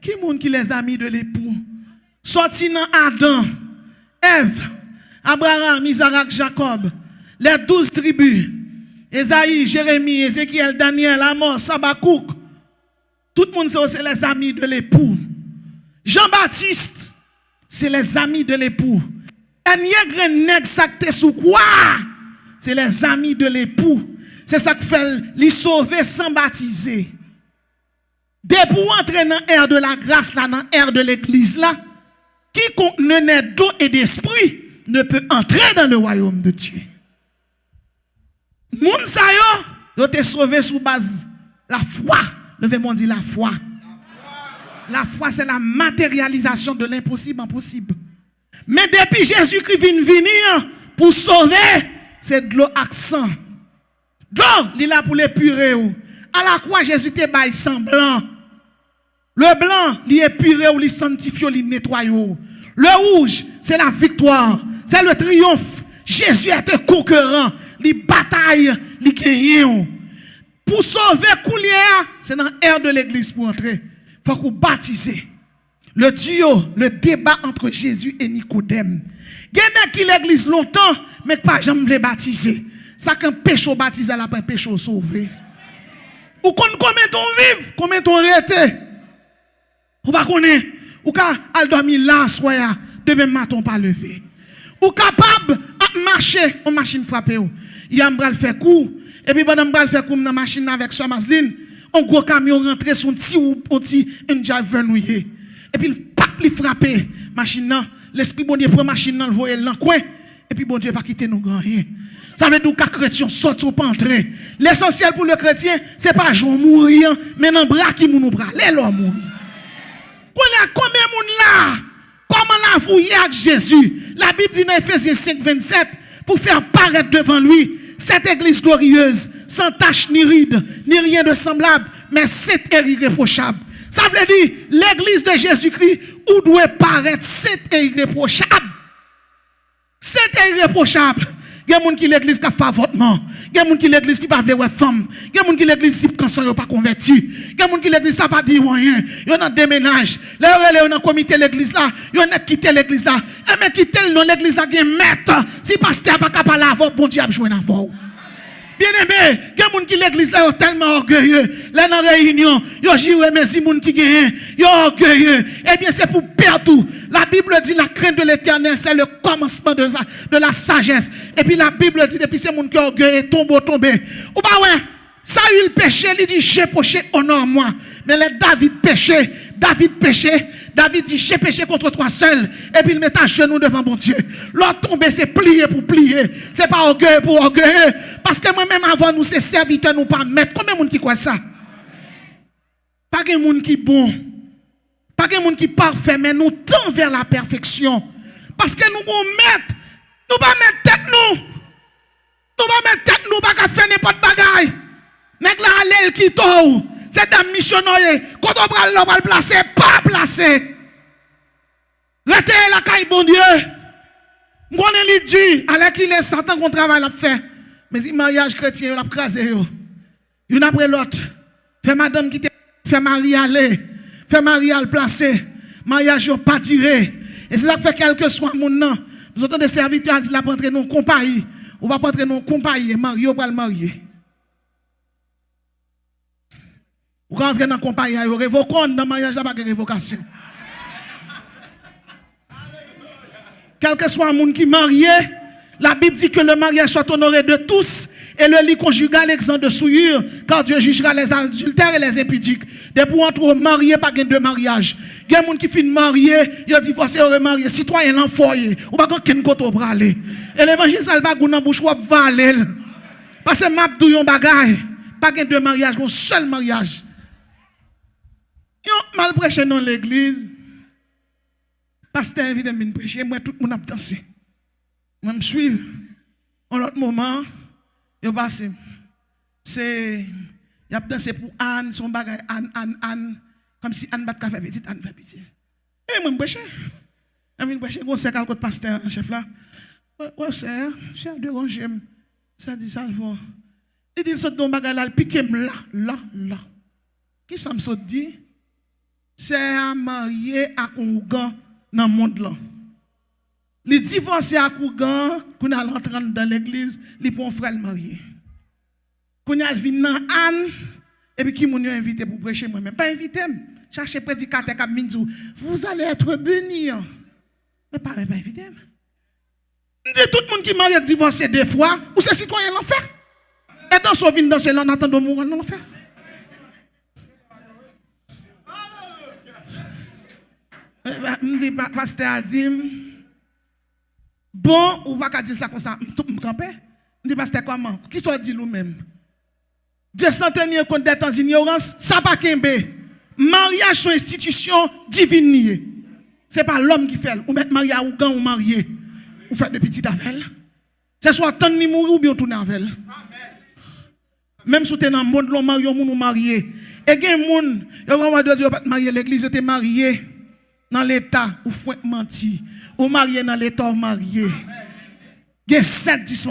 Qui est qui les amis de l'époux? Sorti dans Adam, Ève, Abraham, Isaac, Jacob, les 12 tribus, Esaïe, Jérémie, Ézéchiel, Daniel, Amos, Habakkuk. Tout le monde c'est les amis de l'époux. Jean-Baptiste, c'est les amis de l'époux. Dernier nèg sacté sous quoi? C'est les amis de l'époux. C'est ça qui fait les sauver sans baptiser. Dès pour entrer dans l'ère de la grâce, là, dans l'ère de l'église, là, quiconque ne naît d'eau et d'esprit ne peut entrer dans le royaume de Dieu. Moun sa yo te sauvé sous base la foi. Levez-moi dit la foi. La foi, c'est la matérialisation de l'impossible en possible. Mais depuis Jésus-Christ vient venir pour sauver, c'est de l'eau accent. Donc, il est là pour les purer. À la croix, Jésus te baille sang blanc. Le blanc, il est puré ou il sanctifie, il nettoie. Le rouge, c'est la victoire. C'est le triomphe. Jésus est un conquérant. Il bataille, il gagne. Pour sauver Koulier, c'est dans l'ère de l'église pour entrer. Il faut qu'on baptise. Le duo, le débat entre Jésus et Nicodème. Il y a qui l'église longtemps, mais pas jamais les baptiser. Ça qu'un péché baptisé, là, pas un péché sauvé. Ou combien on vive, combien on rete. Ou pas connaître, ou ka al dormir là, soya, demain matin pas lever. Ou capable de marcher, en machine frappée. Il y a un faire coup, et puis pendant m'bral faire coup dans machine avec sa Masline, un gros camion rentré son petit un driver noué. Et puis il frappé machine là, l'esprit bon Dieu prend machine là, le voyer dans coin, et puis bon Dieu pas quitter nous grand rien. Ça veut dire que les chrétiens sortent ou pas entrer. L'essentiel pour le chrétien, c'est pas jouer mourir, mais dans bras qui nous bras, les l'homme mourir. Combien de monde là? Comment la fouiller avec Jésus? La Bible dit dans Ephésiens 5, 27, pour faire paraître devant lui cette église glorieuse, sans tache ni ride, ni rien de semblable, mais sainte et irréprochable. Ça veut dire l'église de Jésus-Christ où doit paraître sainte et irréprochable. Sainte et irréprochable. Il y a des gens qui l'église qui a fait avortement. Il y a des gens qui l'église qui pas veut femme. Il y a des gens qui l'église qui ne pas converti. Il y a des gens qui l'église ça pas dit rien. Il y a des déménages. Là ils ont comité l'église là, ils ont quitté l'église là. Et mais quitter non l'église là qui maître. Si pasteur pas capable avoir bon Dieu a jouer dans vous. Bien aimé, il y a des gens qui l'église là tellement orgueilleux. Là dans réunion, ils jurent mais si gens qui gagnent, ils orgueilleux. Eh bien c'est pour perdre tout. La Bible dit la crainte de l'Éternel c'est le commencement de la sagesse. Et puis la Bible dit depuis ces gens qui orgueilleux tomber. Ou pas ouais, Saül péché, il dit j'ai péché honore moi. Mais les David péché, David dit j'ai péché contre toi seul. Et puis il met à genoux devant mon Dieu. L'autre tomber c'est plier pour plier. C'est pas orgueil pour orgueil. Parce que moi-même avant nous c'est serviteur nous pas mettre. Combien de monde qui croit ça? Pas de monde qui bon. Pas de monde qui parfait mais nous tend vers la perfection. Parce que nous mettre, nous pas mettre tête nous. Nous pas mettre tête nous pas faire n'importe bagaille. Nèg la allel qui tou, c'est un missionnaire. Quand on va le placer, pas placer. Rete la caille bon Dieu. On est dit, alors qu'il est 100 ans qu'on travaille à faire. Mais si mariage chrétien, on a crasé. Une après l'autre. Fait madame qui fait mari aller. Fait mari à le placer. Mariage pas tiré. Et c'est ça qui fait quel que soit mon nom. Nous avons des serviteurs qui disent pour entrer dans une compagnie. On va pas entrer dans une compagnie. Marié, on va le marier. Vous rentrez dans une compagnie, vous révoquez dans le mariage, il n'y a pas de révocation. Quel que soit le monde qui est marié, la Bible dit que le mariage soit honoré de tous et le lit conjugal exempt de souillure, car Dieu jugera les adultères et les impudiques. Depuis entre mariés, pas de mariage. Il y a des gens qui finissent mariés, ils ont divorcé, ils ont remarié, citoyen l'enfoyer, ou pas qu'un côté au bras. Et l'évangile, ça va dans la bouche, ou va aller. Parce que m'a dit un bagage, pas de mariage, un seul mariage. Ils ont mal prêché dans l'église. Pasteur invite à me prêcher, moi tout le monde a dansé. Moi me suivre. En l'autre moment, il passe. C'est il a dansé pour Anne, son bagage Anne comme si Anne bat café petit, Anne fait petit. Et moi me prêcher. Je me prêcher, on sait quel côté pasteur chef là. Ouais c'est de ranger. Ça dit ça le fond. Il dit ça ton bagage là, il pique là. Qui ça me saute dit? C'est à marier à Kougan dans le monde là. Les divorcés à Kougan, qu'on a rentré dans l'église, les pour un frère marié. Qu'on a vu dans Anne, et puis qui m'ont invité pour prêcher moi-même. Pas invité, chercher prédicateur qui m'a dit, vous allez être bénis. Mais pas invité. Dit tout le monde qui marie divorcé deux fois, ou c'est citoyen l'enfer. Et dans son vin dans ce l'on attend de mourir dans l'enfer. Je dis, pasteur a dit, bon, ou pas qu'à dire ça comme ça, tout me camper. Je dis, pasteur, comment? Qui soit dit nous-mêmes? Dieu s'en tenir compte d'être en ignorance, ça pas qu'embe. Mariage sont institution divine. Ce n'est pas l'homme qui fait. Ou mettre marié ou gang ou marié. Ou fait de petites affaires. C'est soit tant ni mourir ou bien tourner avec. Même si tu es dans le monde, l'on marie ou marié. Et il y a des gens qui ne pas marié l'église, tu es marié dans l'état ou faut mentir. Ou marié dans l'état ou marié. Il y a 7 dysfonctionnements.